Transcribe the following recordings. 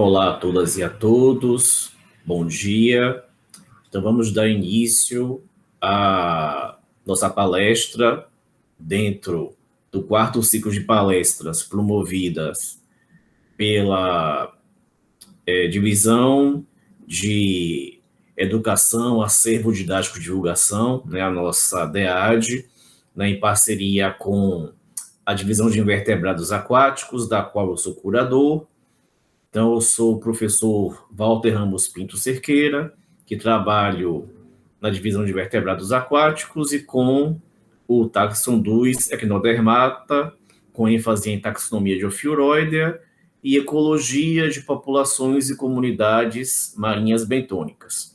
Olá a todas e a todos, bom dia. Então, vamos dar início à nossa palestra dentro do quarto ciclo de palestras promovidas pela Divisão de Educação, Acervo Didático e Divulgação, né, a nossa DEAD, né, em parceria com a Divisão de Invertebrados Aquáticos, da qual eu sou curador. Então, eu sou o professor Walter Ramos Pinto Cerqueira, que trabalho na divisão de vertebrados aquáticos e com o Taxon 2 Equinodermata, com ênfase em taxonomia de Ophiuroidea e ecologia de populações e comunidades marinhas bentônicas.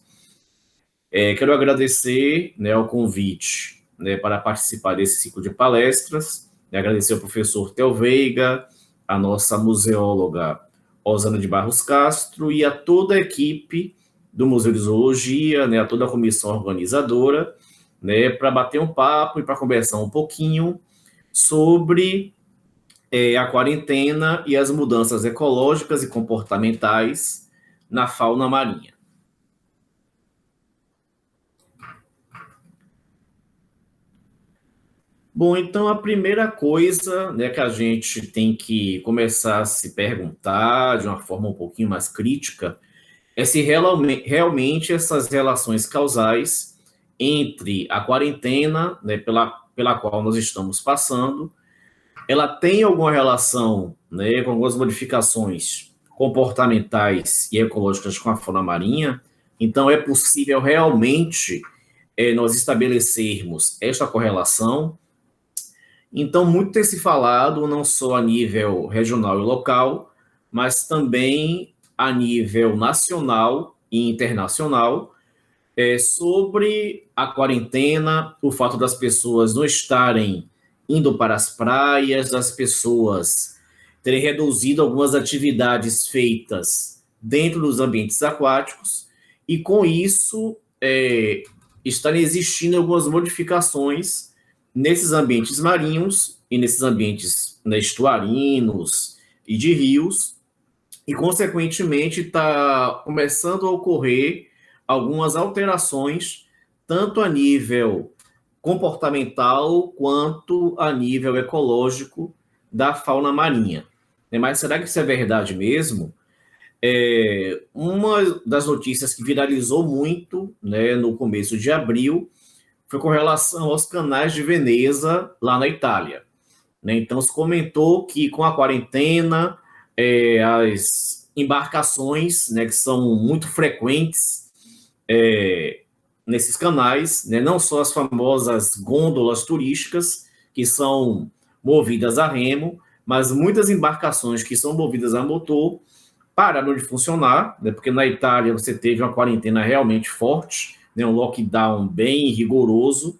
Quero agradecer, né, o convite, né, para participar desse ciclo de palestras, agradecer ao professor Theo Veiga, a nossa museóloga Osana de Barros Castro e a toda a equipe do Museu de Zoologia, né, a toda a comissão organizadora, né, para bater um papo e para conversar um pouquinho sobre a quarentena e as mudanças ecológicas e comportamentais na fauna marinha. Bom, então a primeira coisa, né, que a gente tem que começar a se perguntar de uma forma um pouquinho mais crítica é se realmente essas relações causais entre a quarentena, né, pela qual nós estamos passando, ela tem alguma relação, né, com algumas modificações comportamentais e ecológicas com a fauna marinha. Então, é possível realmente nós estabelecermos esta correlação. Então, muito tem se falado, não só a nível regional e local, mas também a nível nacional e internacional, sobre a quarentena, o fato das pessoas não estarem indo para as praias, das pessoas terem reduzido algumas atividades feitas dentro dos ambientes aquáticos, e com isso estarem existindo algumas modificações nesses ambientes marinhos e nesses ambientes, né, estuarinos e de rios, e, consequentemente, está começando a ocorrer algumas alterações, tanto a nível comportamental quanto a nível ecológico da fauna marinha. Mas será que isso é verdade mesmo? Uma das notícias que viralizou muito, né, no começo de abril foi com relação aos canais de Veneza, lá na Itália. Então, se comentou que com a quarentena, as embarcações, né, que são muito frequentes nesses canais, né, não só as famosas gôndolas turísticas, que são movidas a remo, mas muitas embarcações que são movidas a motor pararam de funcionar, né, porque na Itália você teve uma quarentena realmente forte, né, um lockdown bem rigoroso,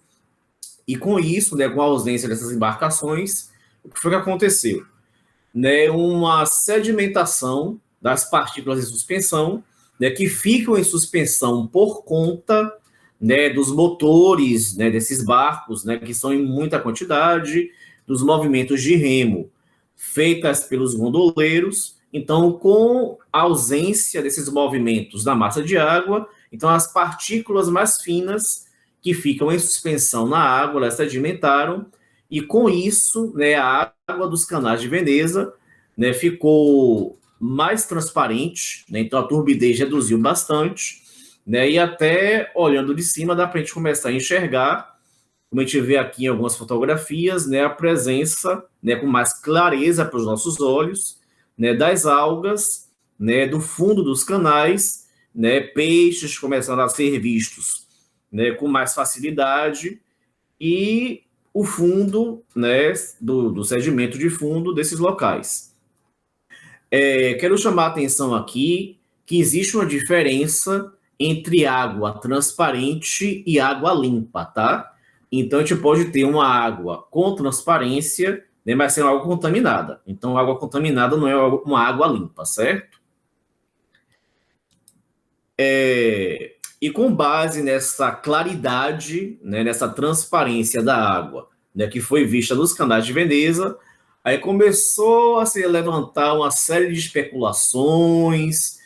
e com isso, né, com a ausência dessas embarcações, o que foi que aconteceu? Né, uma sedimentação das partículas em suspensão, né, que ficam em suspensão por conta, né, dos motores, né, desses barcos, né, que são em muita quantidade, dos movimentos de remo feitas pelos gondoleiros. Então, com a ausência desses movimentos da massa de água, então as partículas mais finas que ficam em suspensão na água, elas sedimentaram, e com isso, né, a água dos canais de Veneza, né, ficou mais transparente, né, então a turbidez reduziu bastante, né, e até olhando de cima dá para a gente começar a enxergar, como a gente vê aqui em algumas fotografias, né, a presença, né, com mais clareza para os nossos olhos, né, das algas, né, do fundo dos canais, né, peixes começando a ser vistos, né, com mais facilidade, e o fundo, né, do sedimento de fundo desses locais. Quero chamar a atenção aqui que existe uma diferença entre água transparente e água limpa, tá? Então, a gente pode ter uma água com transparência, né, mas sem água contaminada. Então, água contaminada não é uma água limpa, certo? E com base nessa claridade, né, nessa transparência da água, né, que foi vista nos canais de Veneza, Aí começou a se levantar uma série de especulações,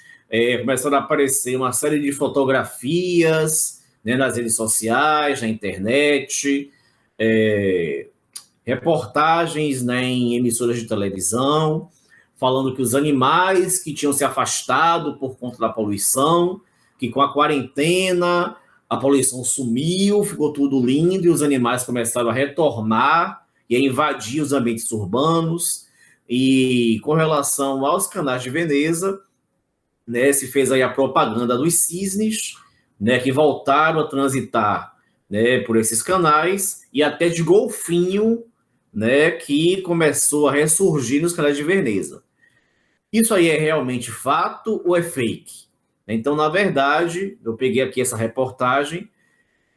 começaram a aparecer uma série de fotografias, né, nas redes sociais, na internet, é, reportagens, né, em emissoras de televisão, falando que os animais que tinham se afastado por conta da poluição, que com a quarentena a poluição sumiu, ficou tudo lindo e os animais começaram a retornar e a invadir os ambientes urbanos. E com relação aos canais de Veneza, né, se fez aí a propaganda dos cisnes, né, que voltaram a transitar, né, por esses canais, e até de golfinho, né, que começou a ressurgir nos canais de Veneza. Isso aí é realmente fato ou é fake? Então, na verdade, eu peguei aqui essa reportagem,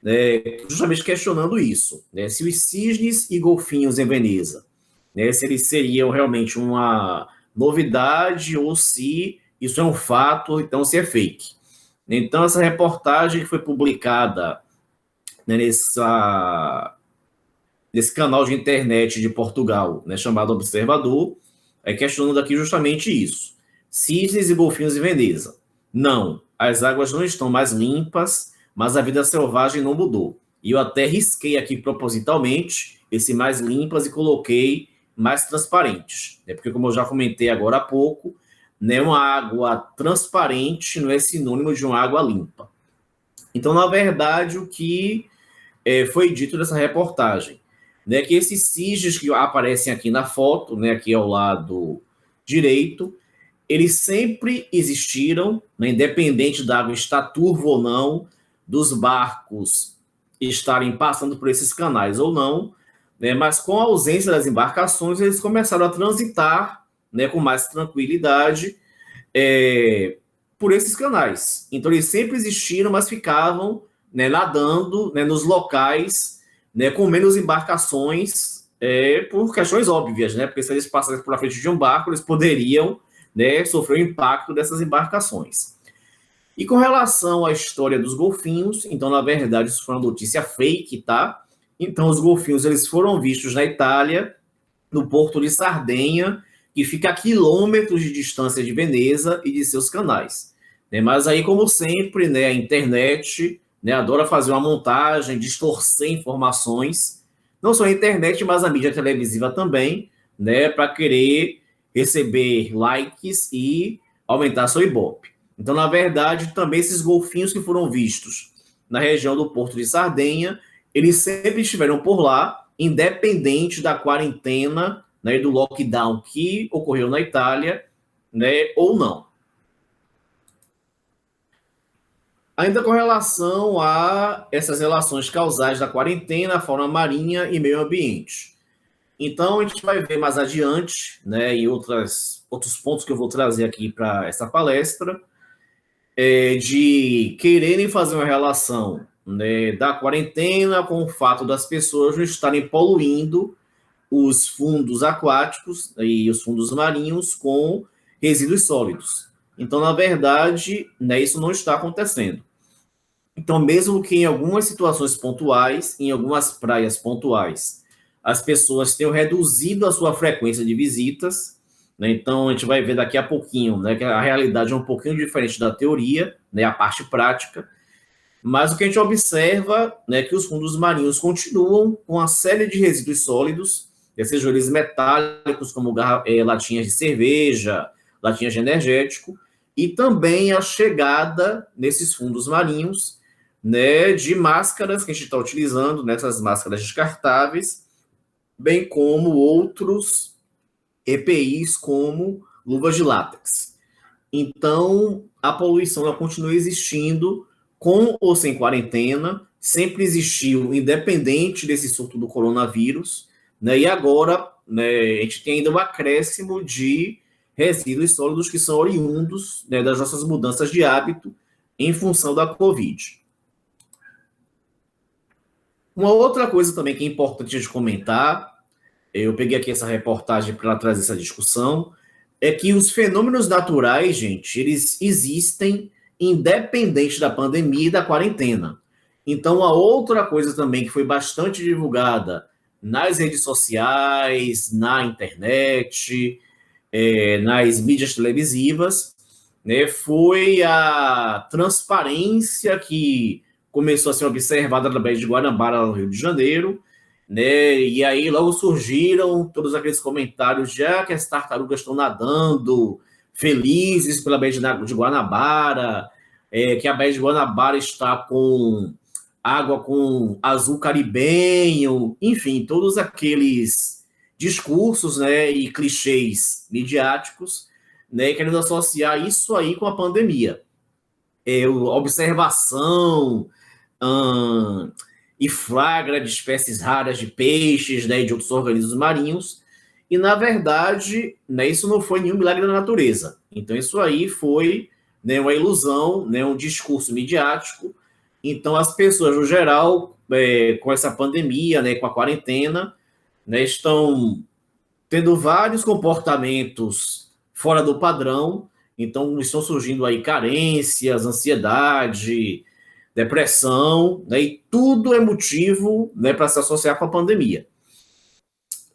né, justamente questionando isso, né, se os cisnes e golfinhos em Veneza, né, se eles seriam realmente uma novidade ou se isso é um fato, então se é fake. Então, essa reportagem que foi publicada, né, nesse canal de internet de Portugal, né, chamado Observador, é questionando aqui justamente isso. Cisnes e golfinhos em Veneza. Não, as águas não estão mais limpas, mas a vida selvagem não mudou. E eu até risquei aqui propositalmente esse mais limpas e coloquei mais transparentes. Né? Porque, como eu já comentei agora há pouco, né, uma água transparente não é sinônimo de uma água limpa. Então, na verdade, o que foi dito nessa reportagem, né, que esses cisnes que aparecem aqui na foto, né, aqui ao lado direito, eles sempre existiram, né, independente da água estar turva ou não, dos barcos estarem passando por esses canais ou não, né, mas com a ausência das embarcações, eles começaram a transitar, né, com mais tranquilidade por esses canais. Então, eles sempre existiram, mas ficavam, né, nadando, né, nos locais, né, com menos embarcações, por questões óbvias, né, porque se eles passassem por frente de um barco, eles poderiam, né, sofrer o impacto dessas embarcações. E com relação à história dos golfinhos, então, na verdade, isso foi uma notícia fake, tá? Então, os golfinhos, eles foram vistos na Itália, no porto de Sardenha, que fica a quilômetros de distância de Veneza e de seus canais. Né? Mas aí, como sempre, né, a internet, né, adora fazer uma montagem, distorcer informações, não só a internet, mas a mídia televisiva também, né, para querer receber likes e aumentar seu Ibope. Então, na verdade, também esses golfinhos que foram vistos na região do Porto de Sardenha, eles sempre estiveram por lá, independente da quarentena, né, do lockdown que ocorreu na Itália, né, ou não. Ainda com relação a essas relações causais da quarentena, fauna marinha e meio ambiente. Então, a gente vai ver mais adiante, né, e outros pontos que eu vou trazer aqui para essa palestra, de quererem fazer uma relação, né, da quarentena com o fato das pessoas não estarem poluindo os fundos aquáticos e os fundos marinhos com resíduos sólidos. Então, na verdade, né, isso não está acontecendo. Então, mesmo que em algumas situações pontuais, em algumas praias pontuais, as pessoas tenham reduzido a sua frequência de visitas, né, então a gente vai ver daqui a pouquinho, né, que a realidade é um pouquinho diferente da teoria, né, a parte prática, mas o que a gente observa, né, é que os fundos marinhos continuam com uma série de resíduos sólidos, sejam eles metálicos, como latinhas de cerveja, latinhas de energético, e também a chegada nesses fundos marinhos, né, de máscaras que a gente está utilizando, nessas máscaras descartáveis, bem como outros EPIs, como luvas de látex. Então, a poluição ela continua existindo, com ou sem quarentena, sempre existiu, independente desse surto do coronavírus, né? E agora, né, a gente tem ainda um acréscimo de resíduos sólidos que são oriundos, né, das nossas mudanças de hábito em função da Covid. Uma outra coisa também que é importante a gente comentar, eu peguei aqui essa reportagem para trazer essa discussão, é que os fenômenos naturais, gente, eles existem independente da pandemia e da quarentena. Então, a outra coisa também que foi bastante divulgada nas redes sociais, na internet, nas mídias televisivas, né, foi a transparência que começou a ser observada através de Guanabara, no Rio de Janeiro, né, e aí logo surgiram todos aqueles comentários de que as tartarugas estão nadando felizes pela Baía de Guanabara, que a Baía de Guanabara está com água com azul caribenho, enfim, todos aqueles discursos, né, e clichês midiáticos, né, querendo associar isso aí com a pandemia. Observação e flagra de espécies raras de peixes, né, e de outros organismos marinhos, e, na verdade, né, isso não foi nenhum milagre da natureza. Então, isso aí foi, né, uma ilusão, né, um discurso midiático. Então, as pessoas, no geral, com essa pandemia, né, com a quarentena, né, estão tendo vários comportamentos fora do padrão. Então, estão surgindo aí carências, ansiedade, depressão, né, e tudo é motivo, né, para se associar com a pandemia.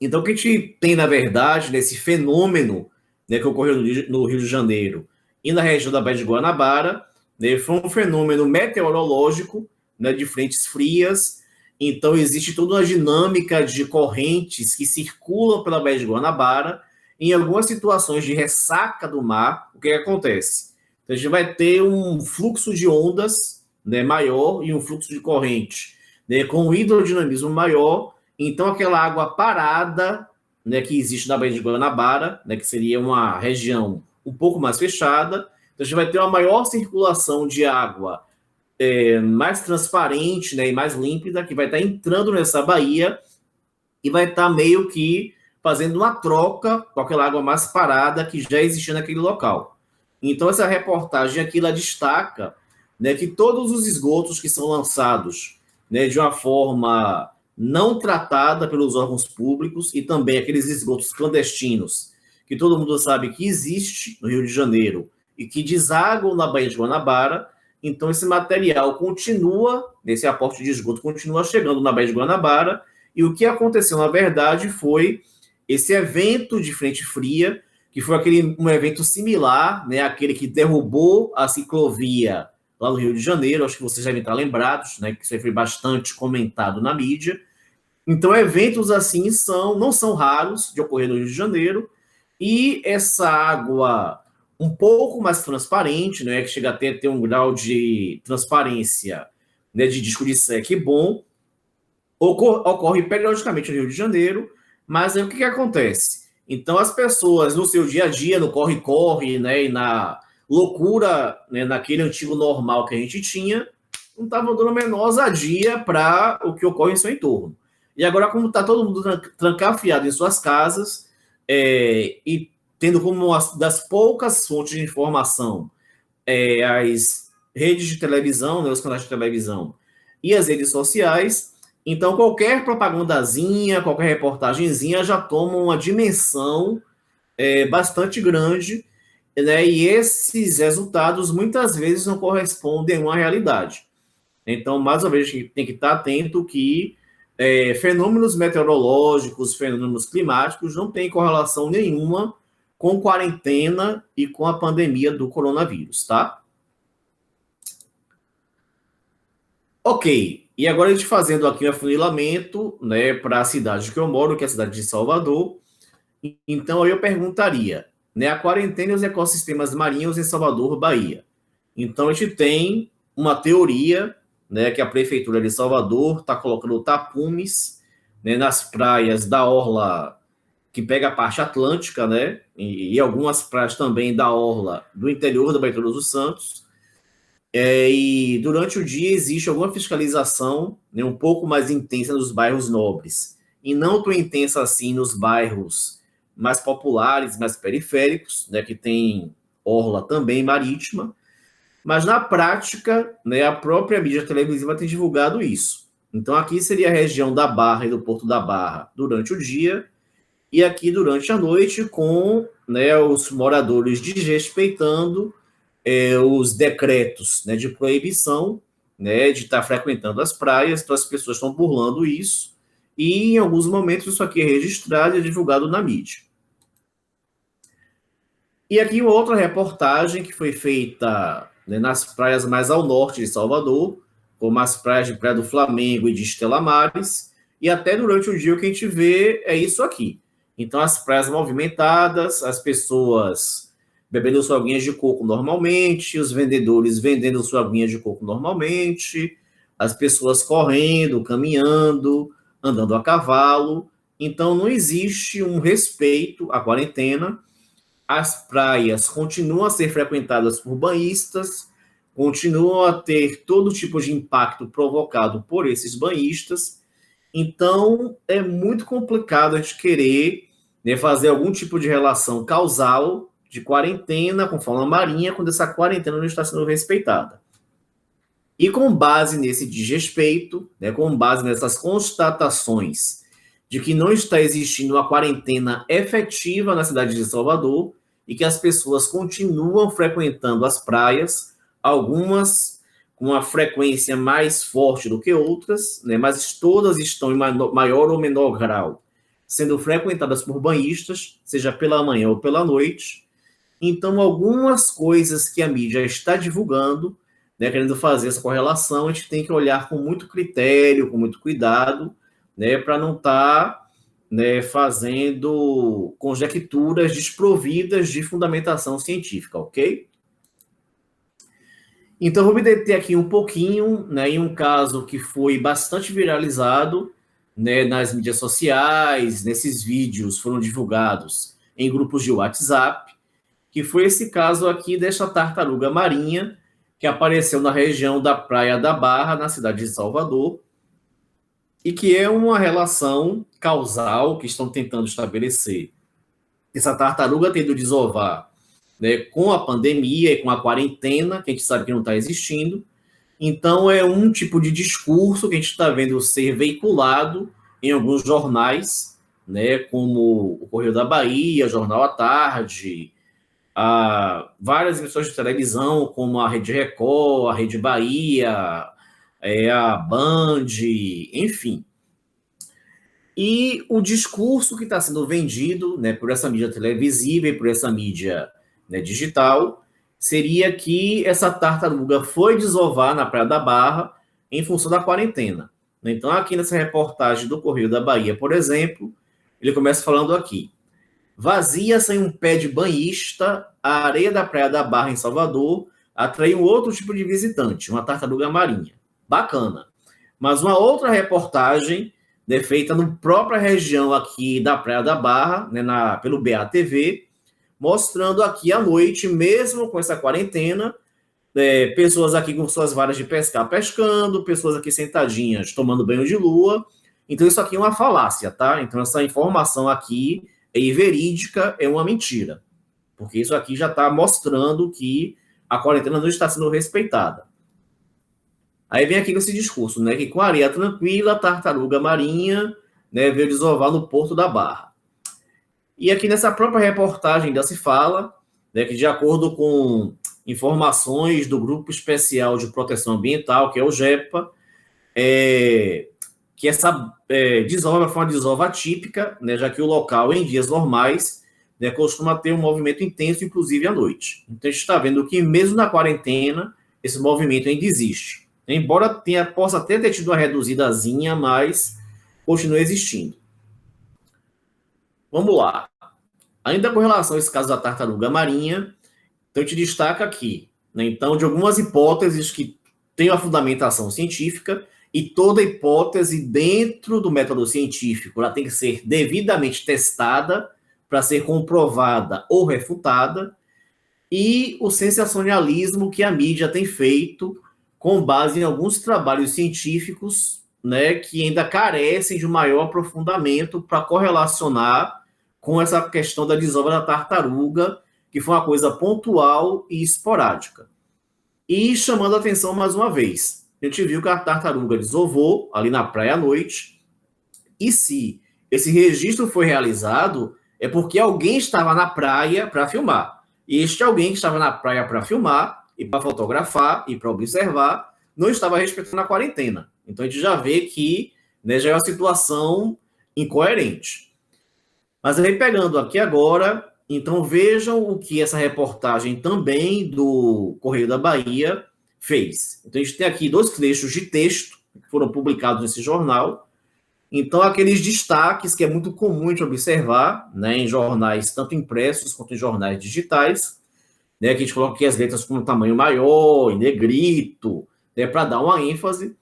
Então, o que a gente tem, na verdade, nesse fenômeno, né, que ocorreu no Rio de Janeiro e na região da Baía de Guanabara, né, foi um fenômeno meteorológico, né, de frentes frias. Então, existe toda uma dinâmica de correntes que circulam pela Baía de Guanabara. Em algumas situações de ressaca do mar, o que acontece? Então, a gente vai ter um fluxo de ondas, né, maior e um fluxo de corrente, né, com um hidrodinamismo maior. Então, aquela água parada, né, que existe na Baía de Guanabara, né, que seria uma região um pouco mais fechada, então a gente vai ter uma maior circulação de água mais transparente, né, e mais límpida, que vai estar entrando nessa baía e vai estar meio que fazendo uma troca com aquela água mais parada que já existia naquele local. Então, essa reportagem aqui, ela destaca, né, que todos os esgotos que são lançados, né, de uma forma não tratada pelos órgãos públicos, e também aqueles esgotos clandestinos, que todo mundo sabe que existe no Rio de Janeiro e que desaguam na Baía de Guanabara. Então, esse material continua, esse aporte de esgoto continua chegando na Baía de Guanabara, e o que aconteceu, na verdade, foi esse evento de frente fria, que foi um evento similar, né, àquele que derrubou a ciclovia lá no Rio de Janeiro. Acho que vocês devem estar lembrados, né, que isso foi bastante comentado na mídia. Então, eventos assim não são raros de ocorrer no Rio de Janeiro, e essa água um pouco mais transparente, né, que chega até a ter um grau de transparência, né, de disco de seque bom, ocorre periodicamente no Rio de Janeiro. Mas aí o que acontece? Então, as pessoas no seu dia a dia, no corre-corre, né, e na loucura, né, naquele antigo normal que a gente tinha, não estavam dando a menor ousadia para o que ocorre em seu entorno. E agora, como está todo mundo trancafiado em suas casas, e tendo como uma das poucas fontes de informação as redes de televisão, né, os canais de televisão e as redes sociais, então qualquer propagandazinha, qualquer reportagenzinha já toma uma dimensão bastante grande, né, e esses resultados muitas vezes não correspondem a uma realidade. Então, mais uma vez, a gente tem que estar atento que fenômenos meteorológicos, fenômenos climáticos não têm correlação nenhuma com quarentena e com a pandemia do coronavírus, tá? Ok, e agora a gente fazendo aqui um afunilamento, né, para a cidade que eu moro, que é a cidade de Salvador. Então, aí eu perguntaria, né, a quarentena e os ecossistemas marinhos em Salvador, Bahia. Então, a gente tem uma teoria, né, que a Prefeitura de Salvador está colocando tapumes, né, nas praias da orla que pega a parte atlântica, né, e algumas praias também da orla do interior da Baía de Todos os Santos. E durante o dia existe alguma fiscalização, né, um pouco mais intensa nos bairros nobres, e não tão intensa assim nos bairros mais populares, mais periféricos, né, que tem orla também marítima. Mas, na prática, né, a própria mídia televisiva tem divulgado isso. Então, aqui seria a região da Barra e do Porto da Barra durante o dia, e aqui durante a noite, com, né, os moradores desrespeitando os decretos, né, de proibição, né, de estar frequentando as praias. Então, as pessoas estão burlando isso e em alguns momentos isso aqui é registrado e é divulgado na mídia. E aqui uma outra reportagem que foi feita, né, nas praias mais ao norte de Salvador, como as praias de Praia do Flamengo e de Estela Maris, e até durante o dia o que a gente vê é isso aqui. Então, as praias movimentadas, as pessoas bebendo sua aguinha de coco normalmente, os vendedores vendendo sua aguinha de coco normalmente, as pessoas correndo, caminhando, andando a cavalo. Então, não existe um respeito à quarentena. As praias continuam a ser frequentadas por banhistas, continuam a ter todo tipo de impacto provocado por esses banhistas. Então, é muito complicado a gente querer, né, fazer algum tipo de relação causal de quarentena com fauna marinha quando essa quarentena não está sendo respeitada. E com base nesse desrespeito, né, com base nessas constatações de que não está existindo uma quarentena efetiva na cidade de Salvador e que as pessoas continuam frequentando as praias, algumas com uma frequência mais forte do que outras, né, mas todas estão em maior ou menor grau sendo frequentadas por banhistas, seja pela manhã ou pela noite. Então, algumas coisas que a mídia está divulgando, né, querendo fazer essa correlação, a gente tem que olhar com muito critério, com muito cuidado, né, para não estar, né, fazendo conjecturas desprovidas de fundamentação científica, ok? Então, vou me deter aqui um pouquinho, né, em um caso que foi bastante viralizado, né, nas mídias sociais, nesses vídeos foram divulgados em grupos de WhatsApp, que foi esse caso aqui desta tartaruga marinha que apareceu na região da Praia da Barra, na cidade de Salvador, e que é uma relação causal que estão tentando estabelecer. Essa tartaruga tendo desovar, né, com a pandemia e com a quarentena, que a gente sabe que não está existindo. Então, é um tipo de discurso que a gente está vendo ser veiculado em alguns jornais, né, como o Correio da Bahia, Jornal à Tarde, várias emissões de televisão, como a Rede Record, a Rede Bahia, a Band, enfim. E o discurso que está sendo vendido, né, por essa mídia televisiva e por essa mídia, né, digital, seria que essa tartaruga foi desovar na Praia da Barra em função da quarentena. Então, aqui nessa reportagem do Correio da Bahia, por exemplo, ele começa falando aqui: vazia sem um pé de banhista, a areia da Praia da Barra, em Salvador, atraiu outro tipo de visitante, uma tartaruga marinha. Bacana. Mas uma outra reportagem, né, feita na própria região aqui da Praia da Barra, né, pelo BATV, mostrando aqui à noite, mesmo com essa quarentena, pessoas aqui com suas varas de pescar pescando, pessoas aqui sentadinhas tomando banho de lua. Então isso aqui é uma falácia, tá? Então essa informação aqui é verídica, é uma mentira. Porque isso aqui já está mostrando que a quarentena não está sendo respeitada. Aí vem aqui com esse discurso, né, que com areia tranquila, a tartaruga marinha, né, veio desovar no Porto da Barra. E aqui nessa própria reportagem ainda se fala, né, que de acordo com informações do Grupo Especial de Proteção Ambiental, que é o GEPA, que essa desova foi uma desova atípica, né, já que o local, em dias normais, né, costuma ter um movimento intenso, inclusive à noite. Então, a gente está vendo que, mesmo na quarentena, esse movimento ainda existe. Embora possa até ter tido uma reduzidazinha, mas continua existindo. Vamos lá. Ainda com relação a esse caso da tartaruga marinha, então a gente destaca aqui, né, então, de algumas hipóteses que têm uma fundamentação científica, e toda hipótese dentro do método científico ela tem que ser devidamente testada para ser comprovada ou refutada, e o sensacionalismo que a mídia tem feito com base em alguns trabalhos científicos, né, que ainda carecem de um maior aprofundamento para correlacionar com essa questão da desova da tartaruga, que foi uma coisa pontual e esporádica. E chamando a atenção mais uma vez, a gente viu que a tartaruga desovou ali na praia à noite, e se esse registro foi realizado, é porque alguém estava na praia para filmar. E este alguém que estava na praia para filmar, e para fotografar, e para observar, não estava respeitando a quarentena. Então a gente já vê que, né, já é uma situação incoerente. Mas aí, pegando aqui agora, então vejam o que essa reportagem também do Correio da Bahia fez. Então, a gente tem aqui 2 trechos de texto que foram publicados nesse jornal. Então, aqueles destaques que é muito comum de observar, né, em jornais, tanto impressos quanto em jornais digitais, né, que a gente coloca aqui as letras com um tamanho maior, em negrito, né, para dar uma ênfase.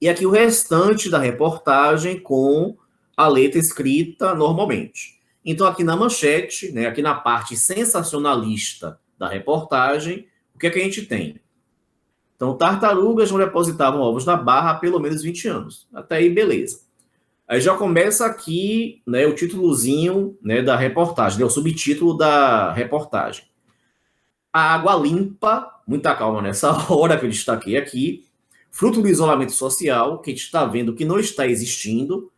E aqui o restante da reportagem com a letra escrita normalmente. Então, aqui na manchete, né, aqui na parte sensacionalista da reportagem, o que é que a gente tem? Então, tartarugas não depositavam ovos na Barra há pelo menos 20 anos. Até aí, beleza. Aí já começa aqui, né, o títulozinho, né, da reportagem, né, o subtítulo da reportagem. A água limpa, muita calma nessa hora que eu destaquei aqui, fruto do isolamento social, que a gente está vendo que não está existindo,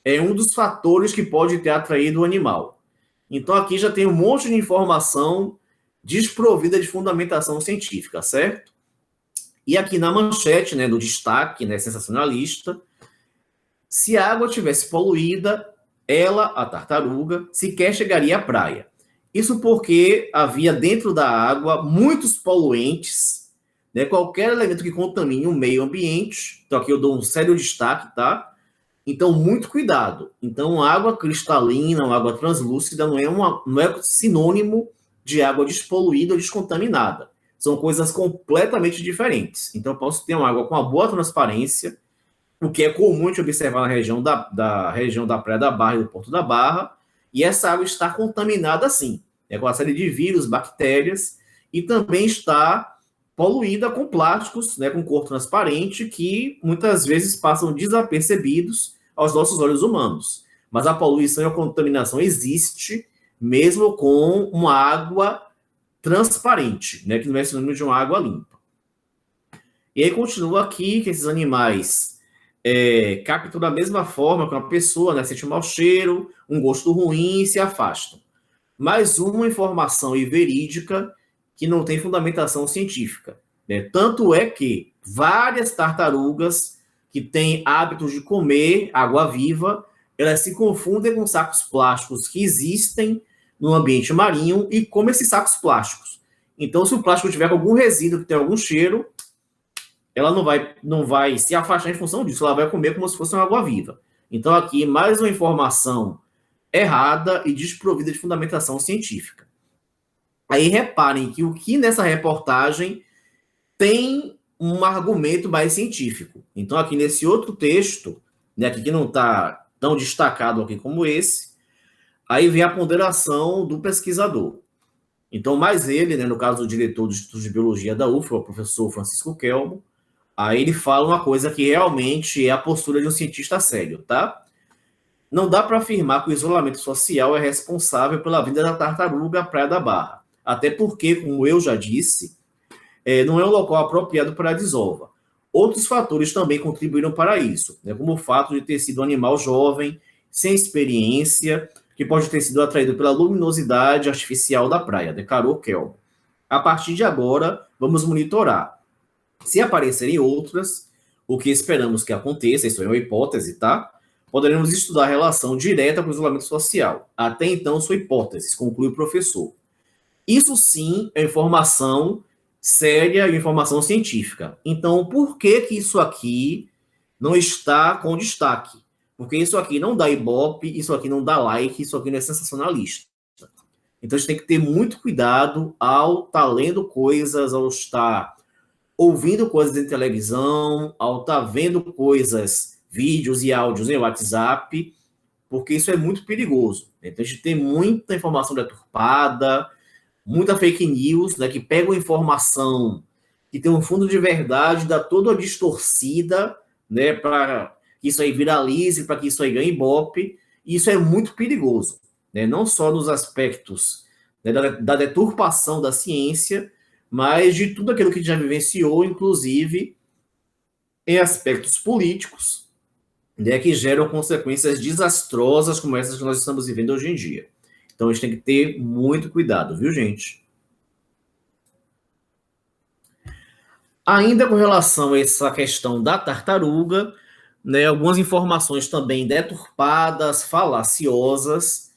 é um dos fatores que pode ter atraído o animal. Então aqui já tem um monte de informação desprovida de fundamentação científica, certo? E aqui na manchete, né, do destaque, né, sensacionalista, se a água tivesse poluída, ela, a tartaruga, sequer chegaria à praia. Isso porque havia dentro da água muitos poluentes, né, qualquer elemento que contamine o meio ambiente. Então aqui eu dou um sério destaque, tá? Então, muito cuidado. Então, água cristalina, ou água translúcida, não é sinônimo de água despoluída ou descontaminada. São coisas completamente diferentes. Então, eu posso ter uma água com uma boa transparência, o que é comum de observar na região da região da Praia da Barra e do Porto da Barra, e essa água está contaminada sim, né, com uma série de vírus, bactérias, e também está poluída com plásticos, né, com cor transparente, que muitas vezes passam desapercebidos aos nossos olhos humanos. Mas a poluição e a contaminação existe, mesmo com uma água transparente, né, que não é sinônimo de uma água limpa. E aí continua aqui que esses animais captam da mesma forma que uma pessoa, né, sente um mau cheiro, um gosto ruim e se afastam. Mais uma informação verídica que não tem fundamentação científica, né? Tanto é que várias tartarugas que têm hábitos de comer água-viva, elas se confundem com sacos plásticos que existem no ambiente marinho e comem esses sacos plásticos. Então, se o plástico tiver algum resíduo que tem algum cheiro, ela não vai se afastar em função disso, ela vai comer como se fosse uma água-viva. Então, aqui, mais uma informação errada e desprovida de fundamentação científica. Aí reparem que o que nessa reportagem tem um argumento mais científico. Então, aqui nesse outro texto, né, aqui que não está tão destacado aqui como esse, aí vem a ponderação do pesquisador. Então, mais ele, né, no caso do diretor do Instituto de Biologia da UFRA, o professor Francisco Kelmo, aí ele fala uma coisa que realmente é a postura de um cientista sério, tá? Não dá para afirmar que o isolamento social é responsável pela vinda da tartaruga à Praia da Barra. Até porque, como eu já disse, não é um local apropriado para a desova. Outros fatores também contribuíram para isso, né, como o fato de ter sido um animal jovem, sem experiência, que pode ter sido atraído pela luminosidade artificial da praia, declarou Kelmo. A partir de agora, vamos monitorar. Se aparecerem outras, o que esperamos que aconteça, isso é uma hipótese, tá? Poderemos estudar a relação direta com o isolamento social. Até então, são hipóteses, conclui o professor. Isso sim é informação séria e informação científica. Então, por que isso aqui não está com destaque? Porque isso aqui não dá ibope, isso aqui não dá like, isso aqui não é sensacionalista. Então, a gente tem que ter muito cuidado ao estar lendo coisas, ao estar ouvindo coisas em televisão, ao estar vendo coisas, vídeos e áudios em WhatsApp, porque isso é muito perigoso. Então, a gente tem muita informação deturpada, muita fake news, né, que pega uma informação que tem um fundo de verdade, dá toda a distorcida, né, para que isso aí viralize, para que isso aí ganhe ibope, e isso é muito perigoso, né, não só nos aspectos, né, da deturpação da ciência, mas de tudo aquilo que já vivenciou, inclusive em aspectos políticos, né, que geram consequências desastrosas como essas que nós estamos vivendo hoje em dia. Então, a gente tem que ter muito cuidado, viu, gente? Ainda com relação a essa questão da tartaruga, né, algumas informações também deturpadas, falaciosas,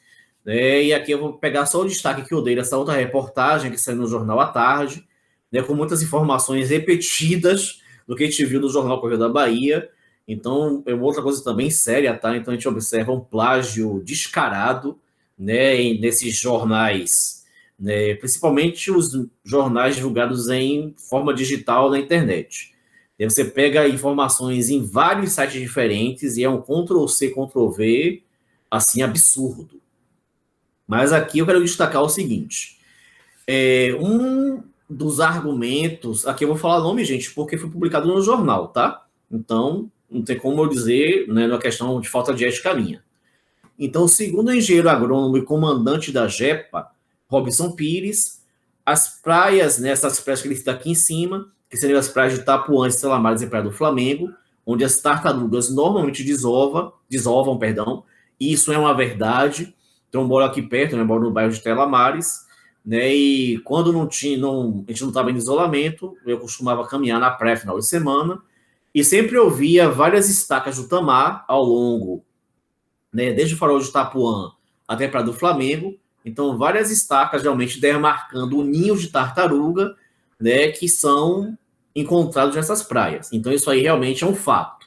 né, e aqui eu vou pegar só o destaque que eu dei dessa outra reportagem que saiu no Jornal à Tarde, né, com muitas informações repetidas do que a gente viu no Jornal Correio da Bahia. Então, é uma outra coisa também séria, tá? Então, a gente observa um plágio descarado, né, nesses jornais, né, principalmente os jornais divulgados em forma digital na internet. E você pega informações em vários sites diferentes e é um Ctrl+C, Ctrl+V, assim, absurdo. Mas aqui eu quero destacar o seguinte: um dos argumentos, aqui eu vou falar nome, gente, porque foi publicado no jornal, tá? Então, não tem como eu dizer, né, na questão de falta de ética minha. Então, segundo o engenheiro agrônomo e comandante da JEPA, Robson Pires, as praias, né, essas praias que ele cita aqui em cima, que seriam as praias de Itapuã, Estrela Maris e Praia do Flamengo, onde as tartarugas normalmente desovam, perdão, e isso é uma verdade. Então, eu moro aqui perto, né, eu moro no bairro de Estrela Maris, né, e quando a gente não estava em isolamento, eu costumava caminhar na praia final de semana, e sempre eu via várias estacas do tamar ao longo, né, desde o farol de Itapuã até a Praia do Flamengo. Então, várias estacas realmente demarcando o ninho de tartaruga, né, que são encontrados nessas praias. Então, isso aí realmente é um fato.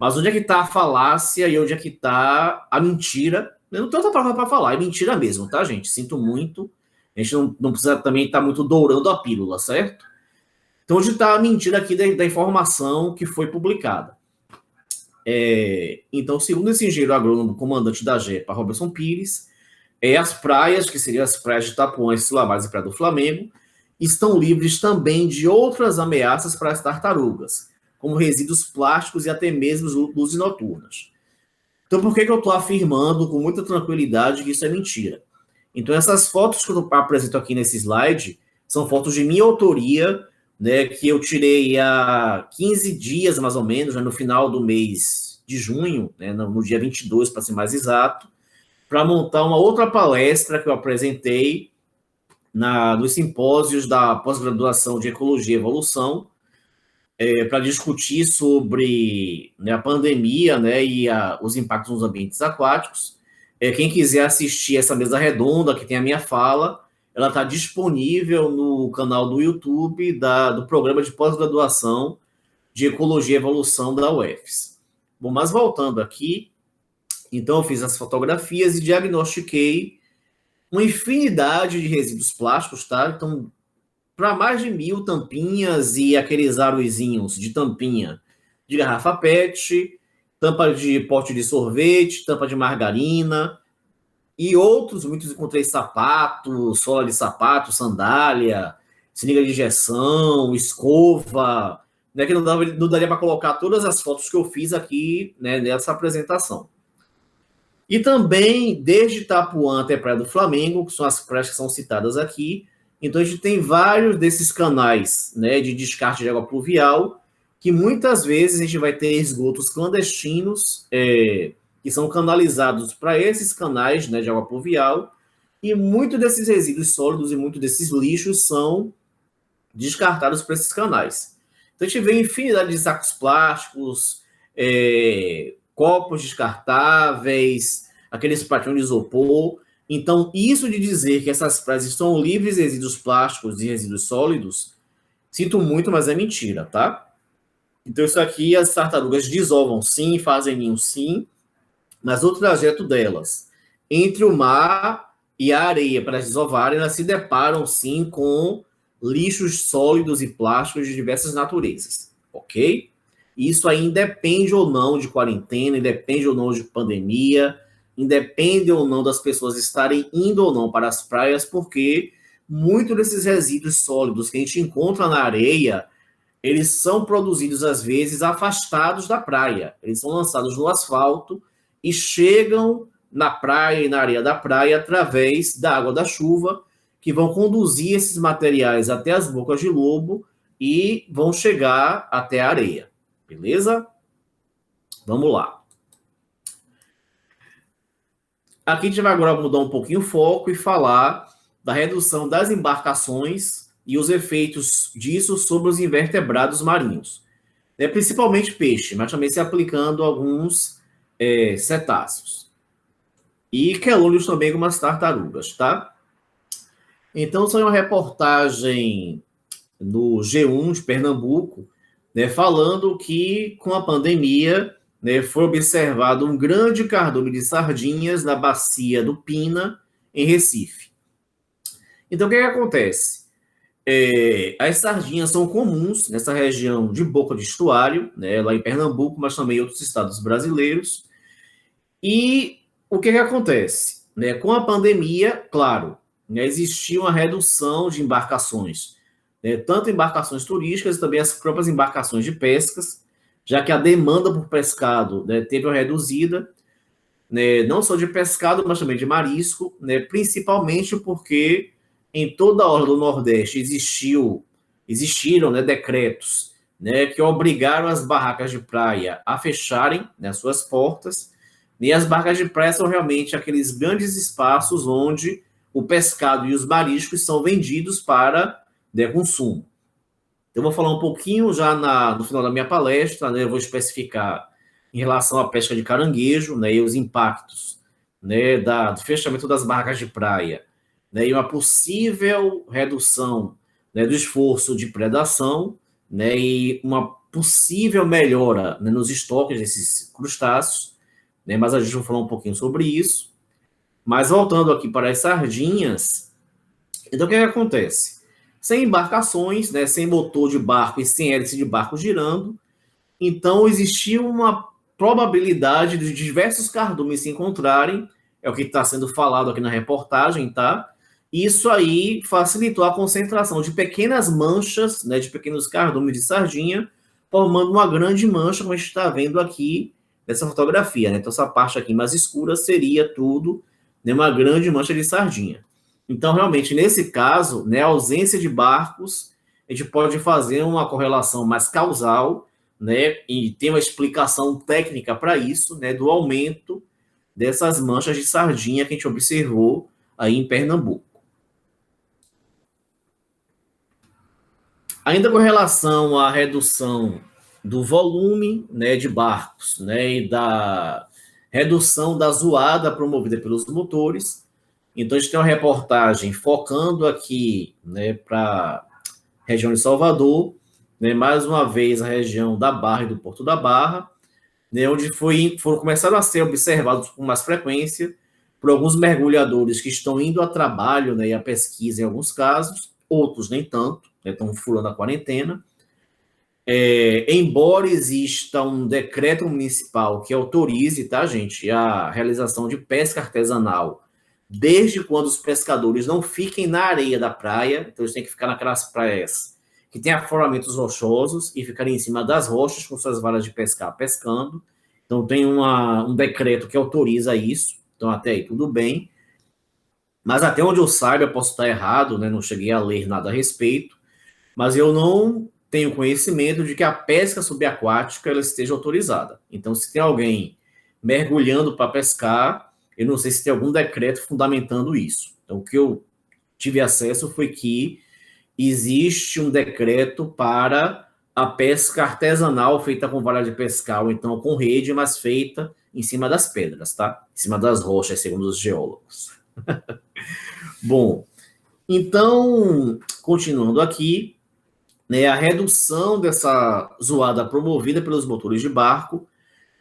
Mas onde é que está a falácia e onde é que está a mentira? Eu não tenho outra palavra para falar, é mentira mesmo, tá, gente? Sinto muito. A gente não precisa também estar muito dourando a pílula, certo? Então, onde está a mentira aqui da informação que foi publicada? Então, segundo esse engenheiro agrônomo, comandante da JEPA, Robertson Pires, as praias, que seriam as praias de Itapuã, Estrela Maris e Praia do Flamengo, estão livres também de outras ameaças para as tartarugas, como resíduos plásticos e até mesmo luzes noturnas. Então, por que eu estou afirmando com muita tranquilidade que isso é mentira? Então, essas fotos que eu apresento aqui nesse slide são fotos de minha autoria, né, que eu tirei há 15 dias, mais ou menos, né, no final do mês de junho, né, no dia 22, para ser mais exato, para montar uma outra palestra que eu apresentei nos simpósios da pós-graduação de Ecologia e Evolução, para discutir sobre, né, a pandemia, né, e os impactos nos ambientes aquáticos. Quem quiser assistir essa mesa redonda, que tem a minha fala, ela está disponível no canal do YouTube do programa de pós-graduação de Ecologia e Evolução da UFES. Bom, mas voltando aqui, então eu fiz as fotografias e diagnostiquei uma infinidade de resíduos plásticos, tá? Então, para mais de 1.000 tampinhas e aqueles arozinhos de tampinha de garrafa PET, tampa de pote de sorvete, tampa de margarina e outros, muitos encontrei sapato, sola de sapato, sandália, seringa de injeção, escova, né, que não daria para colocar todas as fotos que eu fiz aqui, né, nessa apresentação. E também, desde Itapuã até Praia do Flamengo, que são as praias que são citadas aqui. Então, a gente tem vários desses canais, né, de descarte de água pluvial, que muitas vezes a gente vai ter esgotos clandestinos, que são canalizados para esses canais, né, de água pluvial, e muito desses resíduos sólidos e muito desses lixos são descartados para esses canais. Então, a gente vê infinidade de sacos plásticos, copos descartáveis, aqueles pratinhos de isopor. Então, isso de dizer que essas praias estão livres de resíduos plásticos e resíduos sólidos, sinto muito, mas é mentira, tá? Então, isso aqui, as tartarugas desovam sim, fazem ninho sim, mas o trajeto delas entre o mar e a areia para desovarem, elas se deparam sim com lixos sólidos e plásticos de diversas naturezas, ok? Isso aí independe ou não de quarentena, independe ou não de pandemia, independe ou não das pessoas estarem indo ou não para as praias, porque muitos desses resíduos sólidos que a gente encontra na areia, eles são produzidos, às vezes, afastados da praia. Eles são lançados no asfalto e chegam na praia e na areia da praia através da água da chuva, que vão conduzir esses materiais até as bocas de lobo e vão chegar até a areia. Beleza? Vamos lá. Aqui a gente vai agora mudar um pouquinho o foco e falar da redução das embarcações e os efeitos disso sobre os invertebrados marinhos. principalmente peixe, mas também se aplicando a alguns cetáceos. E quelônios também, algumas tartarugas, tá? Então, saiu uma reportagem no G1 de Pernambuco, né, falando que, com a pandemia, né, foi observado um grande cardume de sardinhas na bacia do Pina, em Recife. Então, o que acontece? As sardinhas são comuns nessa região de Boca de Estuário, né, lá em Pernambuco, mas também em outros estados brasileiros. E o que acontece? Né, com a pandemia, claro, né, existia uma redução de embarcações, né, tanto embarcações turísticas e também as próprias embarcações de pescas, já que a demanda por pescado, né, teve uma reduzida, né, não só de pescado, mas também de marisco, né, principalmente porque em toda a orla do Nordeste existiram, né, decretos, né, que obrigaram as barracas de praia a fecharem, né, suas portas, e as barracas de praia são realmente aqueles grandes espaços onde o pescado e os mariscos são vendidos para, né, consumo. Eu vou falar um pouquinho já no final da minha palestra, né, eu vou especificar em relação à pesca de caranguejo, né, e os impactos, né, do fechamento das barracas de praia, né, e uma possível redução, né, do esforço de predação, né, e uma possível melhora, né, nos estoques desses crustáceos, né, mas a gente vai falar um pouquinho sobre isso. Mas voltando aqui para as sardinhas, então o que acontece? Sem embarcações, né, sem motor de barco e sem hélice de barco girando, então existia uma probabilidade de diversos cardumes se encontrarem, é o que está sendo falado aqui na reportagem, tá? Isso aí facilitou a concentração de pequenas manchas, né, de pequenos cardumes de sardinha, formando uma grande mancha, como a gente está vendo aqui nessa fotografia, né? Então essa parte aqui mais escura seria tudo, né, uma grande mancha de sardinha. Então, realmente, nesse caso, né, a ausência de barcos, a gente pode fazer uma correlação mais causal, né, e tem uma explicação técnica para isso, né, do aumento dessas manchas de sardinha que a gente observou aí em Pernambuco. Ainda com relação à redução do volume, né, de barcos, né, e da redução da zoada promovida pelos motores, então a gente tem uma reportagem focando aqui, né, para a região de Salvador, né, mais uma vez a região da Barra e do Porto da Barra, né, onde começaram a ser observados com mais frequência por alguns mergulhadores que estão indo a trabalho, né, e a pesquisa em alguns casos, outros nem tanto, né, estão furando a quarentena. Embora exista um decreto municipal que autorize, tá, gente, a realização de pesca artesanal, desde quando os pescadores não fiquem na areia da praia, então eles têm que ficar naquelas praias que tem afloramentos rochosos e ficarem em cima das rochas com suas varas de pescar pescando. Então tem um decreto que autoriza isso, então até aí tudo bem. Mas até onde eu saiba, eu posso estar errado, né? Não cheguei a ler nada a respeito, mas eu não tenho conhecimento de que a pesca subaquática ela esteja autorizada. Então, se tem alguém mergulhando para pescar, eu não sei se tem algum decreto fundamentando isso. Então, o que eu tive acesso foi que existe um decreto para a pesca artesanal feita com vara de pescar, ou então com rede, mas feita em cima das pedras, tá? Em cima das rochas, segundo os geólogos. Bom, então, continuando aqui, né, a redução dessa zoada promovida pelos motores de barco,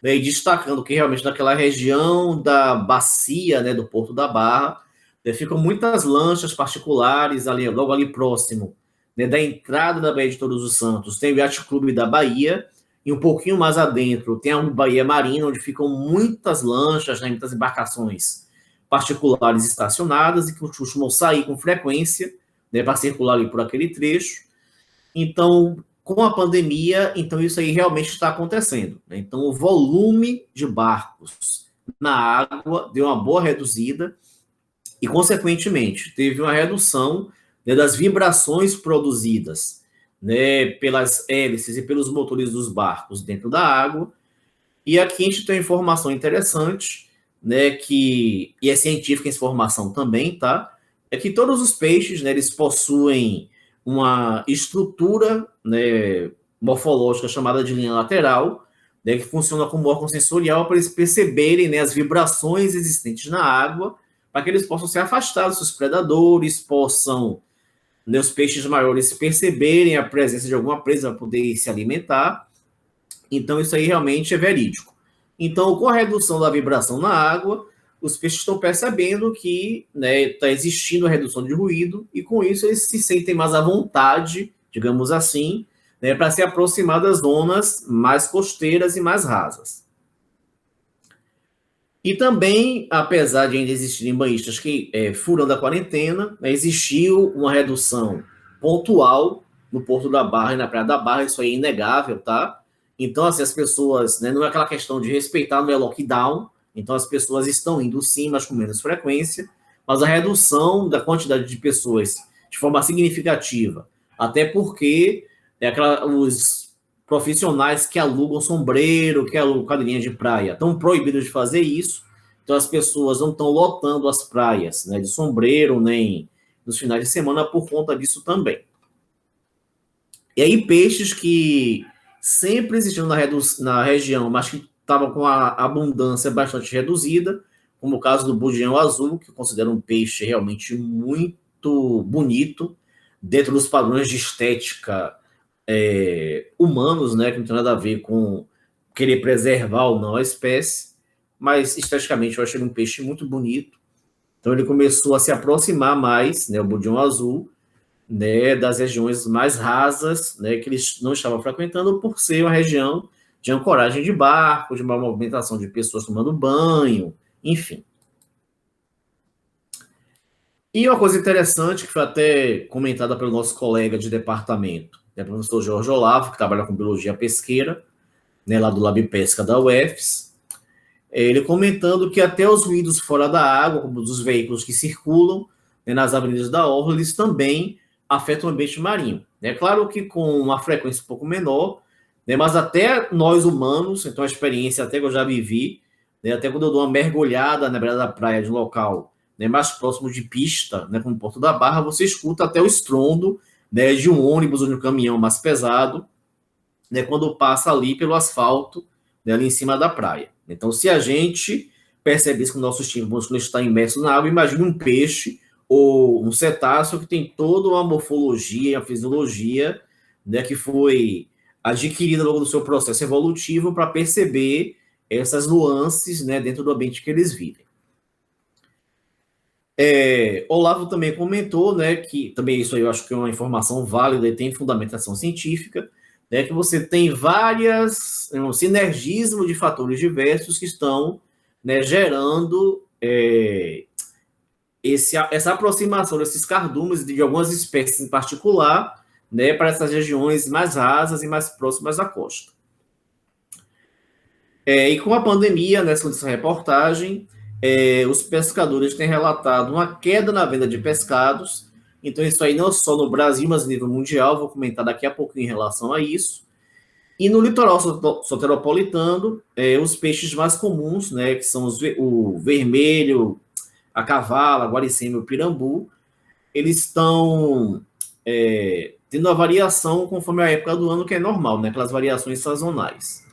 né, e destacando que realmente naquela região da bacia, né, do Porto da Barra, né, ficam muitas lanchas particulares ali, logo ali próximo, né, da entrada da Baía de Todos os Santos, tem o Yacht Clube da Bahia, e um pouquinho mais adentro tem a Bahia Marina, onde ficam muitas lanchas, né, muitas embarcações particulares estacionadas e que costumam sair com frequência, né, para circular ali por aquele trecho. Então, com a pandemia, então isso aí realmente está acontecendo, né? Então, o volume de barcos na água deu uma boa reduzida e, consequentemente, teve uma redução, né, das vibrações produzidas, né, pelas hélices e pelos motores dos barcos dentro da água. E aqui a gente tem uma informação interessante, né, e é científica essa informação também, tá? É que todos os peixes, né, eles possuem uma estrutura, né, morfológica chamada de linha lateral, né, que funciona como órgão sensorial para eles perceberem, né, as vibrações existentes na água, para que eles possam se afastar dos seus predadores, possam, né, os peixes maiores perceberem a presença de alguma presa para poder se alimentar. Então, isso aí realmente é verídico. Então, com a redução da vibração na água, os peixes estão percebendo que, né, está existindo a redução de ruído, e com isso eles se sentem mais à vontade, digamos assim, né, para se aproximar das zonas mais costeiras e mais rasas. E também, apesar de ainda existirem banhistas que furando a quarentena, né, existiu uma redução pontual no Porto da Barra e na Praia da Barra, isso aí é inegável, tá? Então, assim, as pessoas, né, não é aquela questão de respeitar, não é lockdown, então as pessoas estão indo sim, mas com menos frequência, mas a redução da quantidade de pessoas de forma significativa, até porque os profissionais que alugam sombreiro, que alugam cadeirinha de praia, estão proibidos de fazer isso, então as pessoas não estão lotando as praias, né, de sombreiro, nem nos finais de semana por conta disso também. E aí peixes que sempre existiam na região, mas que estavam com a abundância bastante reduzida, como o caso do bugião azul, que eu considero um peixe realmente muito bonito, dentro dos padrões de estética humanos, né, que não tem nada a ver com querer preservar ou não a espécie, mas esteticamente eu achei ele um peixe muito bonito. Então ele começou a se aproximar mais, né, o bugião azul, né, das regiões mais rasas, né, que eles não estavam frequentando por ser uma região de ancoragem de barco, de uma movimentação de pessoas tomando banho, enfim. E uma coisa interessante, que foi até comentada pelo nosso colega de departamento, né, o professor Jorge Olavo, que trabalha com biologia pesqueira, né, lá do Lab Pesca da UFES, ele comentando que até os ruídos fora da água, como dos veículos que circulam, né, nas avenidas da orla, eles também afetam o ambiente marinho. É claro que com uma frequência um pouco menor, né, mas até nós humanos, então a experiência até que eu já vivi, né, até quando eu dou uma mergulhada na beira da praia de um local, né, mais próximo de pista, né, como Porto da Barra, você escuta até o estrondo, né, de um ônibus ou de um caminhão mais pesado, né, quando passa ali pelo asfalto, né, ali em cima da praia. Então, se a gente percebe isso com nossos tímpanos quando está imerso na água, imagine um peixe ou um cetáceo que tem toda uma morfologia, uma fisiologia, né, que foi adquirida ao longo do seu processo evolutivo para perceber essas nuances, né, dentro do ambiente que eles vivem. Olavo também comentou, né, que também isso aí eu acho que é uma informação válida e tem fundamentação científica, né, que você tem um sinergismo de fatores diversos que estão, né, gerando essa aproximação desses cardumes de algumas espécies em particular, né, para essas regiões mais rasas e mais próximas da costa. E com a pandemia, nessa reportagem, os pescadores têm relatado uma queda na venda de pescados. Então, isso aí não só no Brasil, mas a nível mundial. Vou comentar daqui a pouco em relação a isso. E no litoral soteropolitano, os peixes mais comuns, né, que são o vermelho, a cavala, a guaricema e o pirambu, eles estão tendo uma variação conforme a época do ano, que é normal, né, aquelas variações sazonais.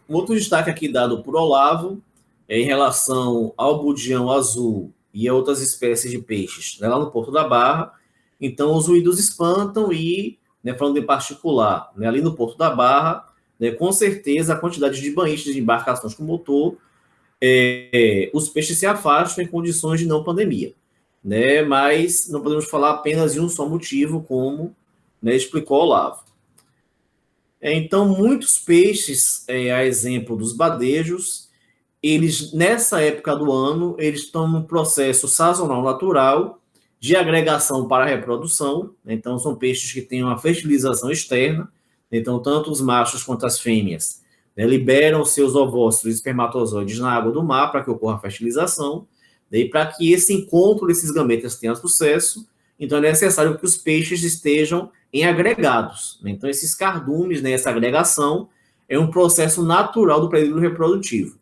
Um outro destaque aqui dado por Olavo em relação ao bugião azul e a outras espécies de peixes, né, lá no Porto da Barra. Então, os ruídos espantam e, né, falando em particular, né, ali no Porto da Barra, né, com certeza a quantidade de banhistas de embarcações com motor, os peixes se afastam em condições de não pandemia. Né, mas não podemos falar apenas de um só motivo, como, né, explicou Olavo. Então, muitos peixes, a exemplo dos badejos, eles, nessa época do ano, eles estão num processo sazonal natural de agregação para a reprodução. Então, são peixes que têm uma fertilização externa. Então, tanto os machos quanto as fêmeas, né, liberam seus ovócitos e espermatozoides na água do mar para que ocorra a fertilização. E para que esse encontro desses gametas tenha sucesso, então é necessário que os peixes estejam em agregados. Então, esses cardumes, né, essa agregação, é um processo natural do período reprodutivo.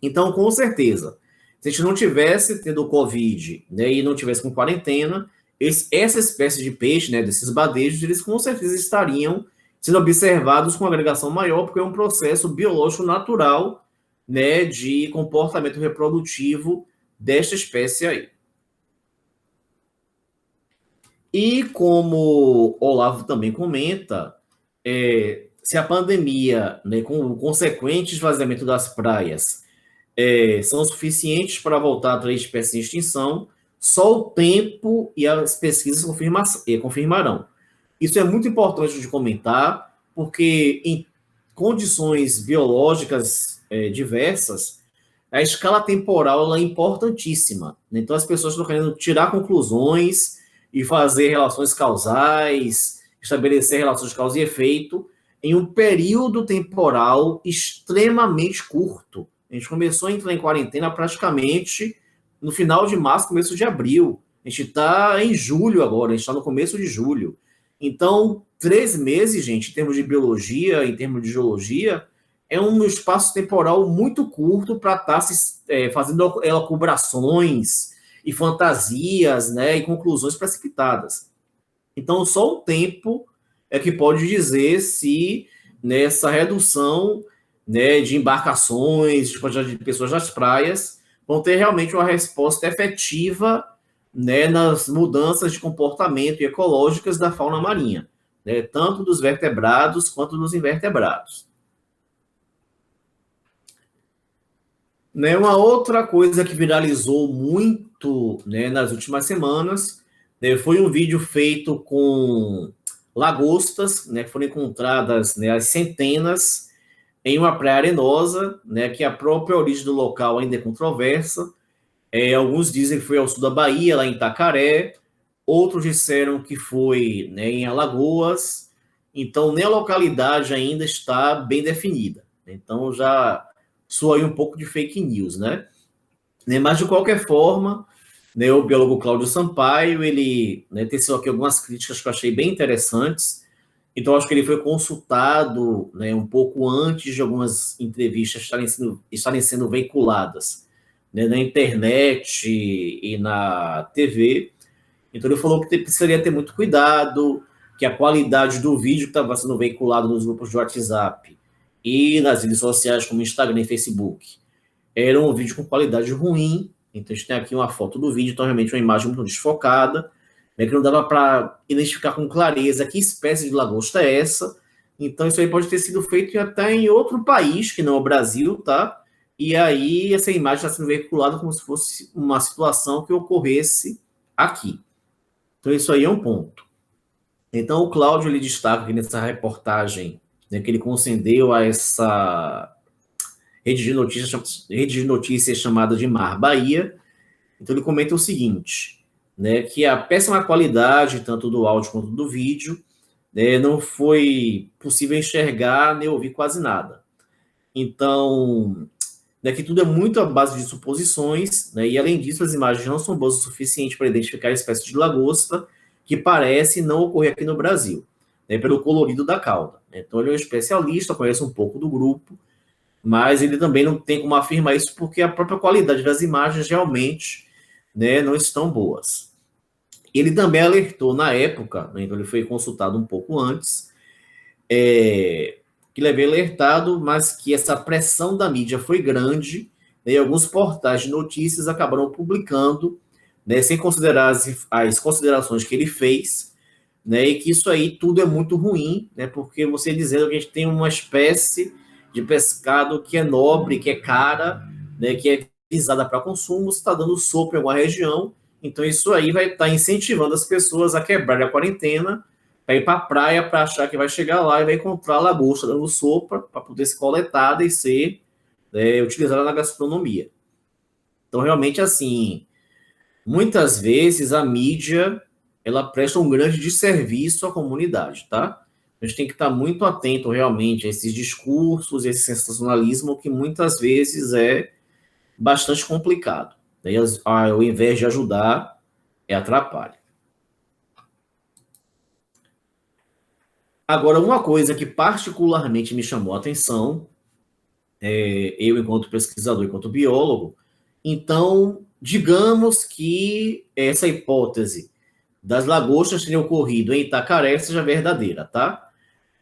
Então, com certeza, se a gente não tivesse tendo Covid, né, e não tivesse com quarentena, essa espécie de peixe, né, desses badejos, eles com certeza estariam sendo observados com agregação maior, porque é um processo biológico natural, né, de comportamento reprodutivo desta espécie aí. E como Olavo também comenta, se a pandemia, né, com o consequente esvaziamento das praias, são suficientes para voltar a três espécies em extinção, só o tempo e as pesquisas confirmarão. Isso é muito importante de comentar, porque em condições biológicas diversas, a escala temporal ela é importantíssima. Então, as pessoas estão querendo tirar conclusões e fazer relações causais, estabelecer relações de causa e efeito em um período temporal extremamente curto. A gente começou a entrar em quarentena praticamente no final de março, começo de abril. A gente está em julho agora, a gente está no começo de julho. Então, 3 meses, gente, em termos de biologia, em termos de geologia, é um espaço temporal muito curto para estar fazendo elucubrações e fantasias, né, e conclusões precipitadas. Então, só o tempo é que pode dizer se nessa redução, né, de embarcações, de quantidade de pessoas nas praias, vão ter realmente uma resposta efetiva, né, nas mudanças de comportamento e ecológicas da fauna marinha, né, tanto dos vertebrados quanto dos invertebrados. Né, uma outra coisa que viralizou muito, né, nas últimas semanas, né, foi um vídeo feito com lagostas, né, que foram encontradas, né, as centenas em uma praia arenosa, né, que a própria origem do local ainda é controversa. Alguns dizem que foi ao sul da Bahia, lá em Itacaré, outros disseram que foi, né, em Alagoas, então nem a localidade ainda está bem definida. Então já soa aí um pouco de fake news, né? Mas de qualquer forma, né, o biólogo Cláudio Sampaio, ele, né, teceu aqui algumas críticas que eu achei bem interessantes. Então, acho que ele foi consultado, né, um pouco antes de algumas entrevistas estarem sendo veiculadas, né, na internet e na TV. Então, ele falou que precisaria ter muito cuidado, que a qualidade do vídeo que estava sendo veiculado nos grupos de WhatsApp e nas redes sociais como Instagram e Facebook era um vídeo com qualidade ruim. Então, a gente tem aqui uma foto do vídeo, então realmente uma imagem muito desfocada, né, que não dava para identificar com clareza que espécie de lagosta é essa. Então, isso aí pode ter sido feito até em outro país, que não é o Brasil, tá? E aí, essa imagem está sendo veiculada como se fosse uma situação que ocorresse aqui. Então, isso aí é um ponto. Então, o Cláudio, ele destaca aqui nessa reportagem, né, que ele concedeu a essa rede de notícias chamada de Mar Bahia. Então, ele comenta o seguinte, né, que a péssima qualidade, tanto do áudio quanto do vídeo, né, não foi possível enxergar nem ouvir quase nada. Então, né, que tudo é muito à base de suposições, né, e além disso, as imagens não são boas o suficiente para identificar a espécie de lagosta que parece não ocorrer aqui no Brasil, né, pelo colorido da cauda. Então, ele é um especialista, conhece um pouco do grupo, mas ele também não tem como afirmar isso porque a própria qualidade das imagens realmente, né, não estão boas. Ele também alertou na época, né, então ele foi consultado um pouco antes, que ele havia alertado, mas que essa pressão da mídia foi grande, né, e alguns portais de notícias acabaram publicando, né, sem considerar as considerações que ele fez, né, e que isso aí tudo é muito ruim, né, porque você dizendo que a gente tem uma espécie de pescado que é nobre, que é cara, né, que é visada para consumo, está dando sopa em alguma região, então isso aí vai estar incentivando as pessoas a quebrar a quarentena, para ir para a praia para achar que vai chegar lá e vai encontrar a lagosta dando sopa para poder ser coletada e ser utilizada na gastronomia. Então, realmente, assim, muitas vezes a mídia ela presta um grande desserviço à comunidade, tá? A gente tem que estar muito atento realmente a esses discursos, esse sensacionalismo que muitas vezes é bastante complicado. Daí, ao invés de ajudar, atrapalha. Agora, uma coisa que particularmente me chamou a atenção, eu enquanto pesquisador, enquanto biólogo, então, digamos que essa hipótese das lagostas terem ocorrido em Itacaré seja verdadeira, tá?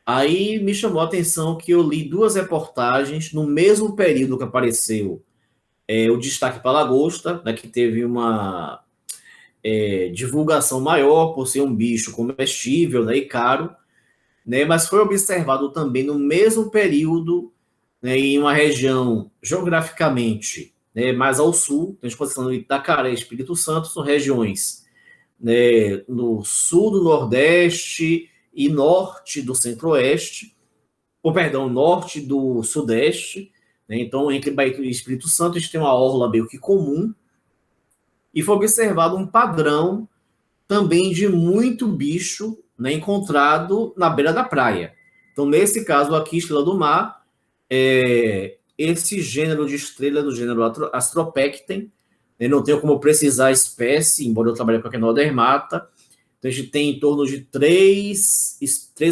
Aí me chamou a atenção que eu li 2 reportagens no mesmo período que apareceu o destaque para a lagosta, né, que teve uma divulgação maior por ser um bicho comestível, né, e caro, né, mas foi observado também no mesmo período, né, em uma região geograficamente, né, mais ao sul, a gente pode falar de Itacaré e Espírito Santo, são regiões, né, no sul do Nordeste e norte do Centro-Oeste, ou perdão, norte do Sudeste, né, então entre Bahia e Espírito Santo a gente tem uma orla meio que comum, e foi observado um padrão também de muito bicho, né, encontrado na beira da praia. Então, nesse caso aqui, estrela do mar, esse gênero de estrela do gênero Astropecten, né, não tenho como precisar a espécie, embora eu trabalhe com a Quenodermata. Então, a gente tem em torno de 3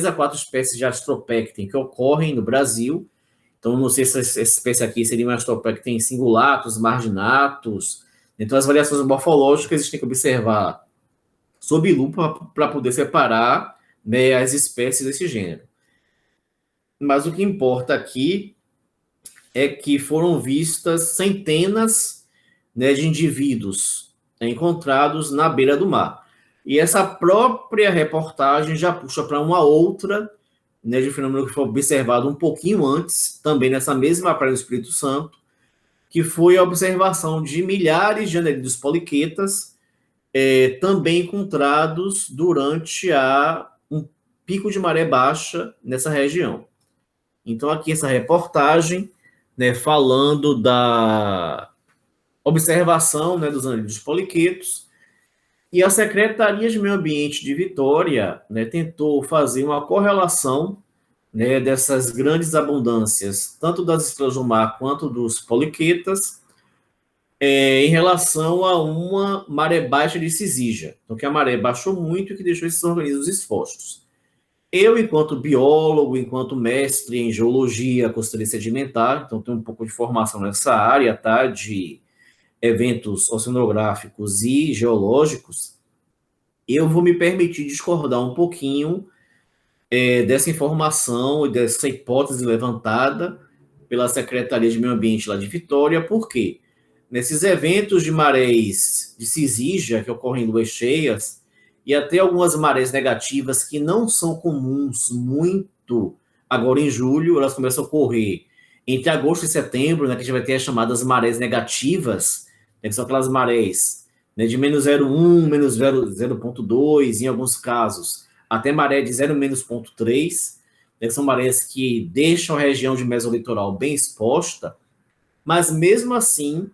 a 4 espécies de Astropecten que ocorrem no Brasil. Então, não sei se essa espécie aqui seria uma Astropecten singulatus, marginatus. Então, as variações morfológicas a gente tem que observar sob lupa para poder separar, né, as espécies desse gênero. Mas o que importa aqui é que foram vistas centenas, né, de indivíduos, né, encontrados na beira do mar. E essa própria reportagem já puxa para uma outra, né, de fenômeno que foi observado um pouquinho antes, também nessa mesma praia do Espírito Santo, que foi a observação de milhares de anelídeos poliquetas, também encontrados durante um pico de maré baixa nessa região. Então, aqui essa reportagem, né, falando da observação, né, dos anelídeos poliquetos, e a Secretaria de Meio Ambiente de Vitória, né, tentou fazer uma correlação, né, dessas grandes abundâncias, tanto das estrelas do mar quanto dos poliquetas, em relação a uma maré baixa de Cisija. Então, que a maré baixou muito e que deixou esses organismos expostos. Eu, enquanto biólogo, enquanto mestre em geologia costeira e sedimentar, então tenho um pouco de formação nessa área, tá, de eventos oceanográficos e geológicos, eu vou me permitir discordar um pouquinho dessa informação e dessa hipótese levantada pela Secretaria de Meio Ambiente lá de Vitória. Por quê? Nesses eventos de marés de Cisija, que ocorrem em luas cheias, e até algumas marés negativas que não são comuns muito agora em julho, elas começam a ocorrer entre agosto e setembro, né, que a gente vai ter as chamadas marés negativas, né, que são aquelas marés, né, de menos 0,1, menos 0,2, em alguns casos, até maré de 0 menos 0,3, né, que são marés que deixam a região de mesolitoral bem exposta, mas mesmo assim,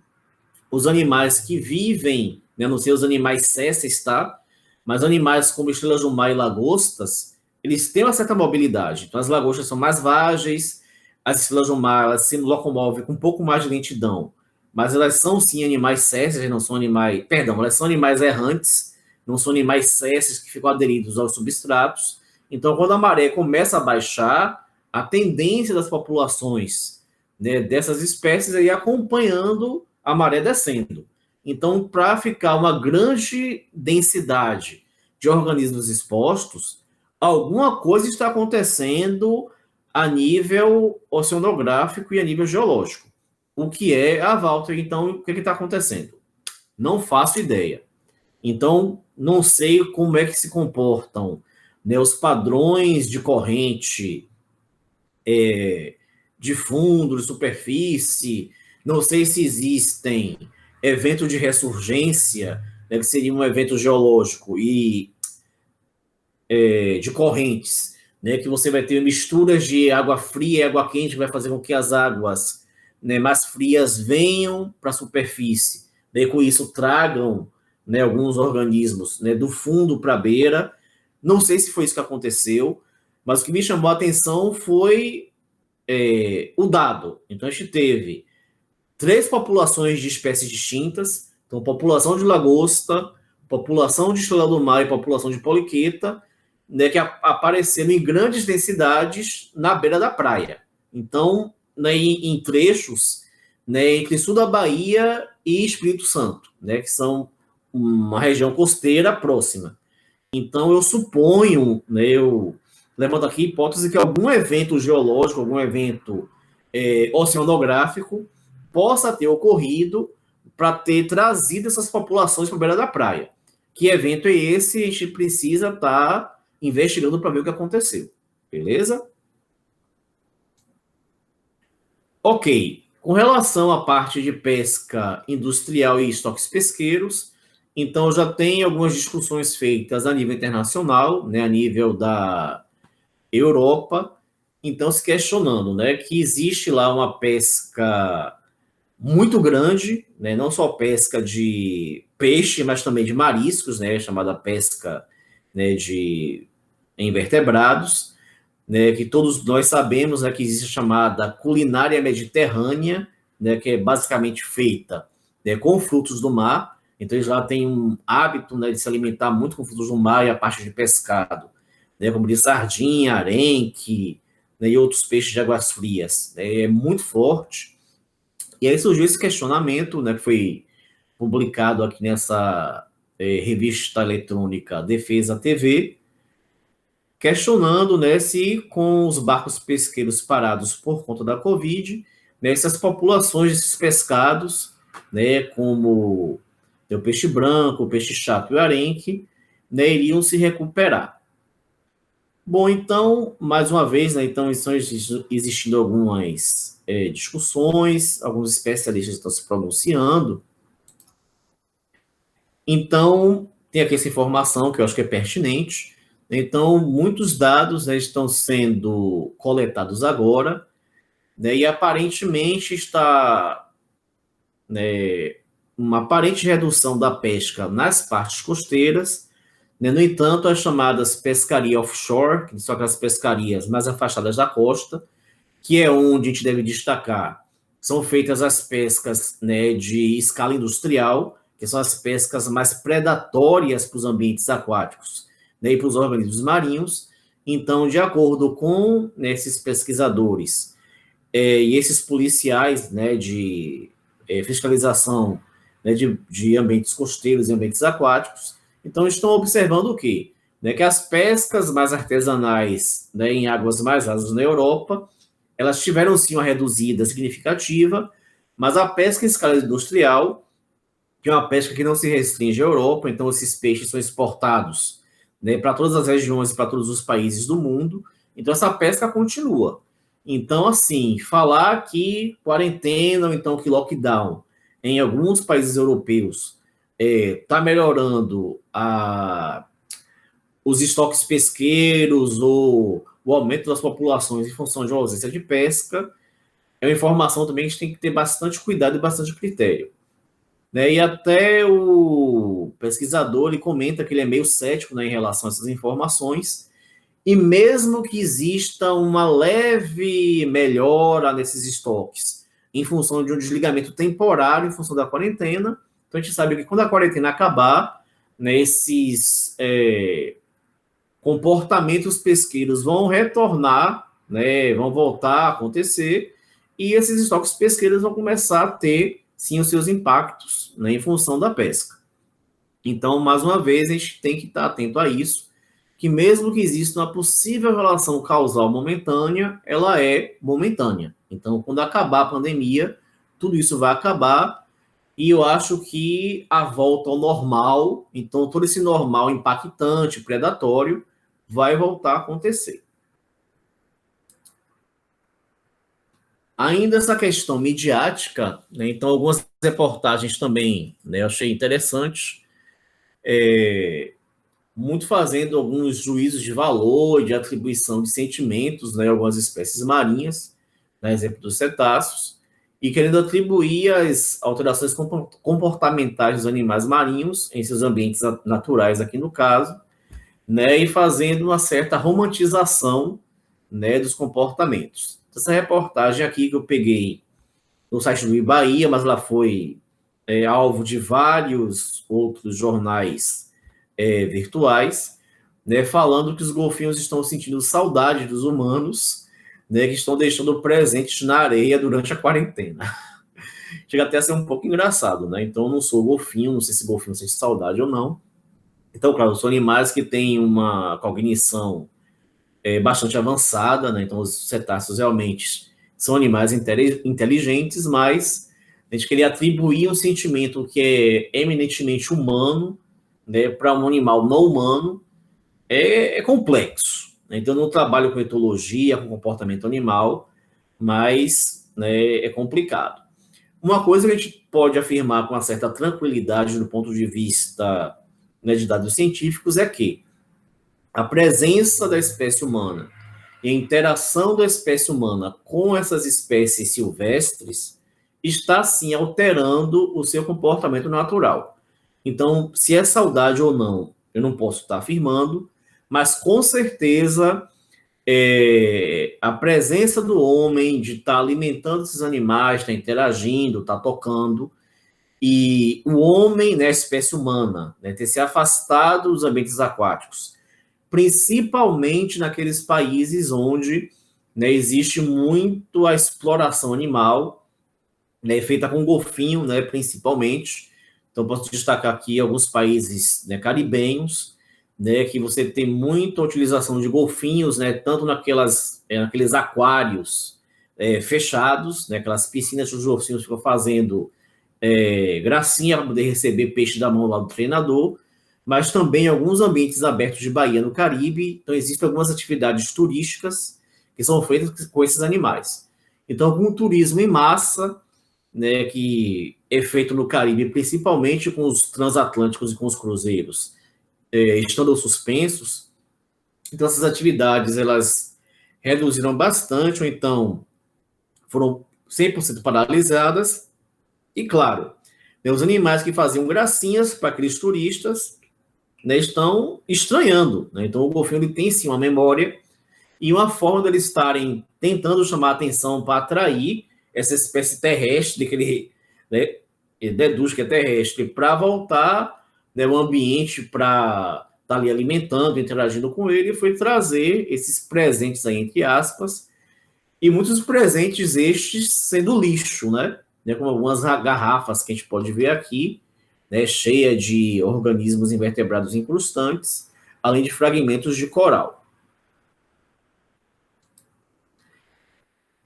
os animais que vivem, né, não sei os animais césseis, tá? Mas animais como estrelas do mar e lagostas, eles têm uma certa mobilidade. Então, as lagostas são mais vágeis, as estrelas do mar elas se locomovem com um pouco mais de lentidão, mas elas são, sim, animais césseis, não são animais... Perdão, elas são animais errantes, não são animais césseis que ficam aderidos aos substratos. Então, quando a maré começa a baixar, a tendência das populações, né, dessas espécies é ir acompanhando a maré descendo. Então, para ficar uma grande densidade de organismos expostos, alguma coisa está acontecendo a nível oceanográfico e a nível geológico. O que é a Walter? Então, o que está acontecendo? Não faço ideia. Então, não sei como é que se comportam, né, os padrões de corrente de fundo, de superfície. Não sei se existem eventos de ressurgência, né, que seria um evento geológico e de correntes, né, que você vai ter misturas de água fria e água quente, que vai fazer com que as águas, né, mais frias venham para a superfície, né, e com isso tragam, né, alguns organismos, né, do fundo para a beira. Não sei se foi isso que aconteceu, mas o que me chamou a atenção foi o dado. Então, a gente teve 3 populações de espécies distintas, então população de lagosta, população de estrela do mar e população de poliqueta, né, que apareceram em grandes densidades na beira da praia. Então, né, em trechos, né, entre sul da Bahia e Espírito Santo, né, que são uma região costeira próxima. Então, eu suponho, né, eu levanto aqui a hipótese que algum evento geológico, algum evento oceanográfico possa ter ocorrido para ter trazido essas populações para a beira da praia. Que evento é esse? A gente precisa estar investigando para ver o que aconteceu. Beleza? Ok. Com relação à parte de pesca industrial e estoques pesqueiros, então já tem algumas discussões feitas a nível internacional, né, a nível da Europa, então se questionando, né, que existe lá uma pesca muito grande, né, não só pesca de peixe, mas também de mariscos, né, chamada pesca, né, de invertebrados, né, que todos nós sabemos, né, que existe a chamada culinária mediterrânea, né, que é basicamente feita, né, com frutos do mar. Então eles lá têm um hábito, né, de se alimentar muito com frutos do mar e a parte de pescado, né, como de sardinha, arenque, né, e outros peixes de águas frias. Né, é muito forte. E aí surgiu esse questionamento, né, que foi publicado aqui nessa revista eletrônica Defesa TV, questionando, né, se com os barcos pesqueiros parados por conta da Covid, né, essas populações desses pescados, né, como o peixe branco, o peixe chato e o arenque, né, iriam se recuperar. Bom, então, mais uma vez, né, então estão existindo algumas discussões, alguns especialistas estão se pronunciando. Então, tem aqui essa informação que eu acho que é pertinente. Então, muitos dados, né, estão sendo coletados agora, né, e aparentemente está, né, uma aparente redução da pesca nas partes costeiras. Né. No entanto, as chamadas pescaria offshore, que são aquelas pescarias mais afastadas da costa, que é onde a gente deve destacar, são feitas as pescas, né, de escala industrial, que são as pescas mais predatórias para os ambientes aquáticos, né, e para os organismos marinhos. Então, de acordo com, né, esses pesquisadores e esses policiais, né, de fiscalização, né, de ambientes costeiros e ambientes aquáticos, então estão observando o quê? Né, que as pescas mais artesanais, né, em águas mais rasas na Europa, elas tiveram sim uma reduzida significativa, mas a pesca em escala industrial, que é uma pesca que não se restringe à Europa, então esses peixes são exportados, né, para todas as regiões e para todos os países do mundo, então essa pesca continua. Então, assim, falar que quarentena ou então que lockdown em alguns países europeus está melhorando os estoques pesqueiros ou o aumento das populações em função de uma ausência de pesca, é uma informação também que a gente tem que ter bastante cuidado e bastante critério. Né? E até o pesquisador ele comenta que ele é meio cético, né, em relação a essas informações, e mesmo que exista uma leve melhora nesses estoques, em função de um desligamento temporário, em função da quarentena, então a gente sabe que quando a quarentena acabar, né, esses comportamentos pesqueiros vão retornar, né, vão voltar a acontecer, e esses estoques pesqueiros vão começar a ter, sim, os seus impactos, né, em função da pesca. Então, mais uma vez, a gente tem que estar atento a isso, que mesmo que exista uma possível relação causal momentânea, ela é momentânea. Então, quando acabar a pandemia, tudo isso vai acabar, e eu acho que a volta ao normal, então todo esse normal impactante, predatório, vai voltar a acontecer. Ainda essa questão midiática, né, então algumas reportagens também, né, eu achei interessantes, muito fazendo alguns juízos de valor, de atribuição de sentimentos, né, algumas espécies marinhas, né, exemplo dos cetáceos, e querendo atribuir as alterações comportamentais dos animais marinhos em seus ambientes naturais, aqui no caso, né, e fazendo uma certa romantização, né, dos comportamentos. Essa reportagem aqui que eu peguei no site do Bahia, mas ela foi alvo de vários outros jornais virtuais, né, falando que os golfinhos estão sentindo saudade dos humanos, né, que estão deixando presentes na areia durante a quarentena. Chega até a ser um pouco engraçado, né? Então, eu não sou golfinho, não sei se golfinho sente saudade ou não, Então, claro, são animais que têm uma cognição bastante avançada, né? Então, os cetáceos realmente são animais inteligentes, mas a gente queria atribuir um sentimento que é eminentemente humano, né, para um animal não humano, é complexo, né? Então, eu não trabalho com etologia, com comportamento animal, mas, né, é complicado. Uma coisa que a gente pode afirmar com uma certa tranquilidade do ponto de vista, né, de dados científicos é que a presença da espécie humana e a interação da espécie humana com essas espécies silvestres está, sim, alterando o seu comportamento natural. Então, se é saudade ou não, eu não posso estar afirmando, mas com certeza a presença do homem de estar alimentando esses animais, estar interagindo, estar tocando, e o homem, né, a espécie humana, né, ter se afastado dos ambientes aquáticos, principalmente naqueles países onde, né, existe muito a exploração animal, né, feita com golfinho, né, principalmente. Então, posso destacar aqui alguns países, né, caribenhos, né, que você tem muita utilização de golfinhos, né, tanto naqueles aquários fechados, né, aquelas piscinas que os golfinhos ficam fazendo gracinha para poder receber peixe da mão lá do treinador, mas também alguns ambientes abertos de Bahia no Caribe. Então, existem algumas atividades turísticas que são feitas com esses animais. Então, com o turismo em massa, né, que é feito no Caribe, principalmente com os transatlânticos e com os cruzeiros, estando suspensos, então essas atividades elas reduziram bastante, ou então foram 100% paralisadas, e claro, né, os animais que faziam gracinhas para aqueles turistas, né, estão estranhando. Né? Então, o golfinho ele tem sim uma memória e uma forma deles estarem tentando chamar a atenção para atrair essa espécie terrestre que né, ele deduz que é terrestre, para voltar, né, o ambiente para estar ali alimentando, interagindo com ele, foi trazer esses presentes aí, entre aspas, e muitos presentes estes sendo lixo, né? Como algumas garrafas que a gente pode ver aqui, né, cheia de organismos invertebrados incrustantes, além de fragmentos de coral.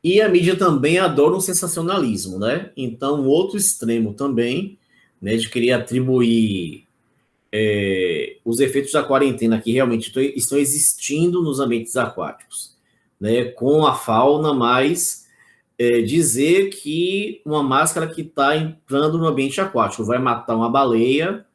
E a mídia também adora um sensacionalismo, né? Então, o outro extremo também, né, de querer atribuir os efeitos da quarentena que realmente estão existindo nos ambientes aquáticos, né, com a fauna, mas dizer que uma máscara que está entrando no ambiente aquático vai matar uma baleia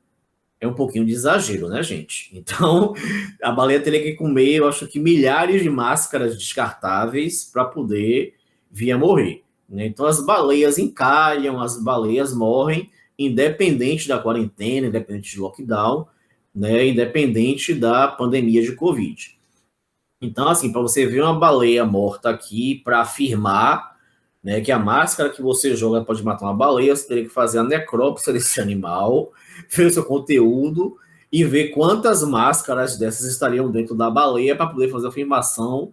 é um pouquinho de exagero, né, gente? Então, a baleia teria que comer, eu acho que milhares de máscaras descartáveis para poder vir a morrer. Né? Então, as baleias encalham, as baleias morrem, independente da quarentena, independente de lockdown, né? Independente da pandemia de Covid. Então, assim, para você ver uma baleia morta aqui, para afirmar, né, que a máscara que você joga pode matar uma baleia, você teria que fazer a necrópsia desse animal, ver o seu conteúdo e ver quantas máscaras dessas estariam dentro da baleia para poder fazer uma afirmação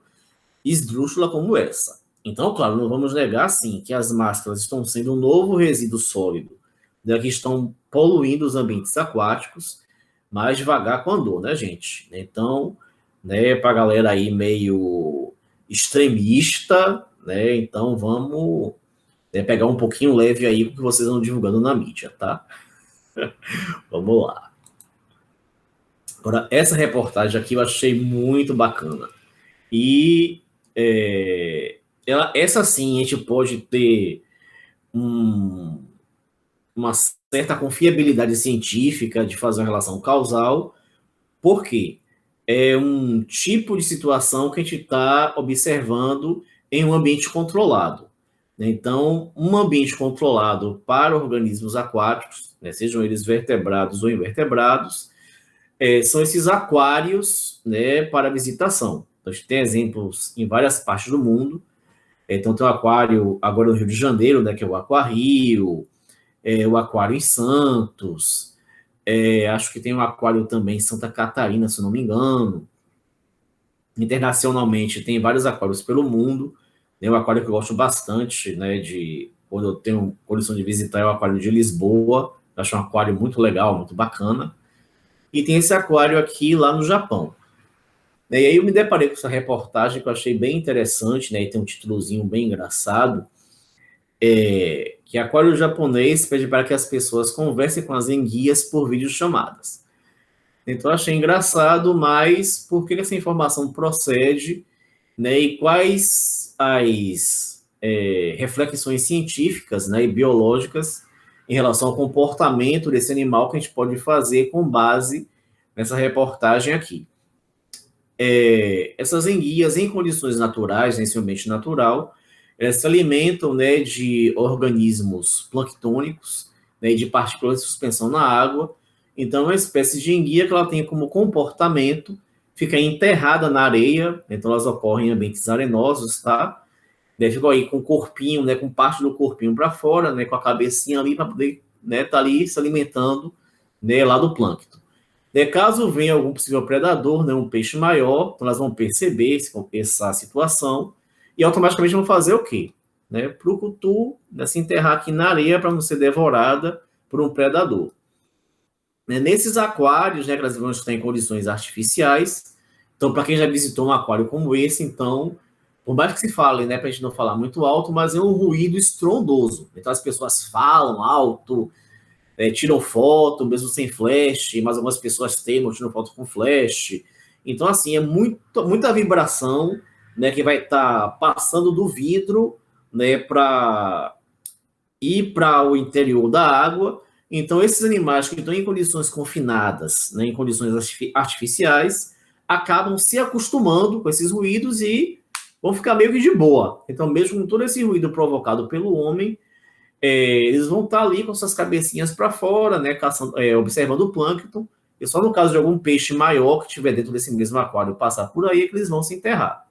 esdrúxula como essa. Então, claro, não vamos negar, sim, que as máscaras estão sendo um novo resíduo sólido, né, que estão poluindo os ambientes aquáticos, mas devagar com andor, né, gente? Então, né, para a galera aí meio extremista, né, então vamos pegar um pouquinho leve aí com o que vocês estão divulgando na mídia, tá? Vamos lá. Agora, essa reportagem aqui eu achei muito bacana. E essa sim, a gente pode ter uma certa confiabilidade científica de fazer uma relação causal, porque é um tipo de situação que a gente está observando em um ambiente controlado. Então, um ambiente controlado para organismos aquáticos, né, sejam eles vertebrados ou invertebrados, são esses aquários, né, para visitação. Então, a gente tem exemplos em várias partes do mundo. Então, tem o aquário agora no Rio de Janeiro, né, que é o Aquario, o aquário em Santos, acho que tem um aquário também em Santa Catarina, se não me engano. Internacionalmente, tem vários aquários pelo mundo. Tem um aquário que eu gosto bastante, né, quando eu tenho condição de visitar, é o aquário de Lisboa. Eu acho um aquário muito legal, muito bacana. e tem esse aquário aqui lá no Japão. E aí eu me deparei com essa reportagem que eu achei bem interessante, né? E tem um títulozinho bem engraçado, que aquário japonês pede para que as pessoas conversem com as enguias por videochamadas. Então eu achei engraçado, mas por que essa informação procede, né? E quais as reflexões científicas, né, e biológicas em relação ao comportamento desse animal que a gente pode fazer com base nessa reportagem aqui. Essas enguias, em condições naturais, nesse ambiente natural, elas se alimentam, né, de organismos planctônicos, né, de partículas de suspensão na água. Então, é uma espécie de enguia que ela tem como comportamento ficar enterrada na areia, então elas ocorrem em ambientes arenosos, tá? Daí ficam aí com o corpinho, né, com parte do corpinho para fora, né, com a cabecinha ali para poder, né, tá ali se alimentando, né, lá do plâncton. Caso venha algum possível predador, né, um peixe maior, então elas vão perceber essa situação e automaticamente vão fazer o quê? Né, procutu, né, se enterrar aqui na areia para não ser devorada por um predador. Nesses aquários, né, que elas vão estar em condições artificiais, então para quem já visitou um aquário como esse, então, por mais que se fale, né, para a gente não falar muito alto, mas é um ruído estrondoso. Então as pessoas falam alto, tiram foto, mesmo sem flash, mas algumas pessoas teimam, tiram foto com flash. Então, assim, é muita vibração, né, que vai estar passando do vidro, né, para ir para o interior da água. Então, esses animais que estão em condições confinadas, né, em condições artificiais, acabam se acostumando com esses ruídos e vão ficar meio que de boa. Então, mesmo com todo esse ruído provocado pelo homem, eles vão estar ali com suas cabecinhas para fora, né, caçando, observando o plâncton, e só no caso de algum peixe maior que estiver dentro desse mesmo aquário passar por aí, é que eles vão se enterrar.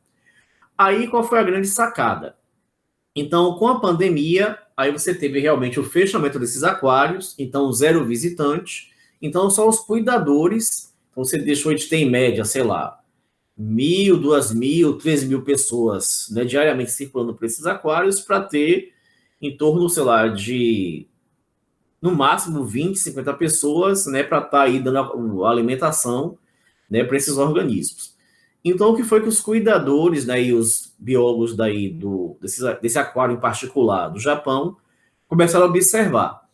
Aí, qual foi a grande sacada? Então, com a pandemia, aí você teve realmente o fechamento desses aquários, então zero visitante, então só os cuidadores, então você deixou de ter em média, sei lá, 1.000, 2.000, 3.000 pessoas, né, diariamente circulando por esses aquários para ter em torno, sei lá, de no máximo 20, 50 pessoas, né, para estar aí dando a alimentação, né, para esses organismos. Então, o que foi que os cuidadores, né, e os biólogos daí desse aquário em particular do Japão começaram a observar?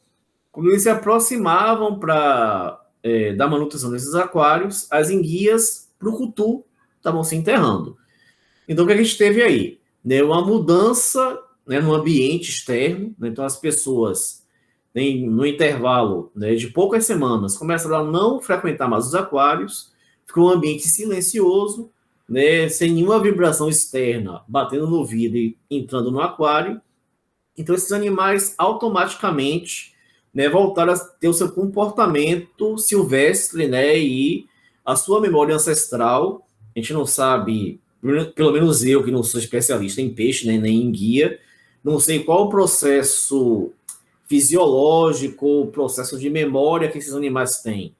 Quando eles se aproximavam para dar manutenção desses aquários, as enguias brucutu estavam se enterrando. Então, o que a gente teve aí? Né, uma mudança, né, no ambiente externo, né, então as pessoas, né, no intervalo, né, de poucas semanas, começaram a não frequentar mais os aquários, ficou um ambiente silencioso, né, sem nenhuma vibração externa, batendo no vidro e entrando no aquário. Então, esses animais automaticamente, né, voltaram a ter o seu comportamento silvestre, né, e a sua memória ancestral. A gente não sabe, pelo menos eu, que não sou especialista em peixe, né, nem em guia, não sei qual o processo fisiológico, o processo de memória que esses animais têm,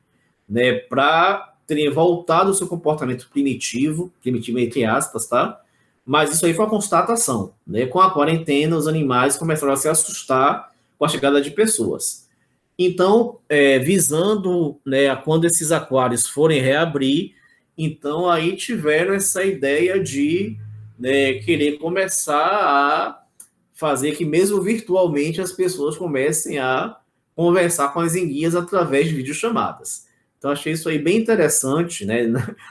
né, para terem voltado ao seu comportamento primitivo entre aspas, tá? Mas isso aí foi uma constatação, né? Com a quarentena, os animais começaram a se assustar com a chegada de pessoas. Então, visando, né, quando esses aquários forem reabrir, então aí tiveram essa ideia de, né, querer começar a fazer que mesmo virtualmente as pessoas comecem a conversar com as enguias através de videochamadas. Então, achei isso aí bem interessante, né?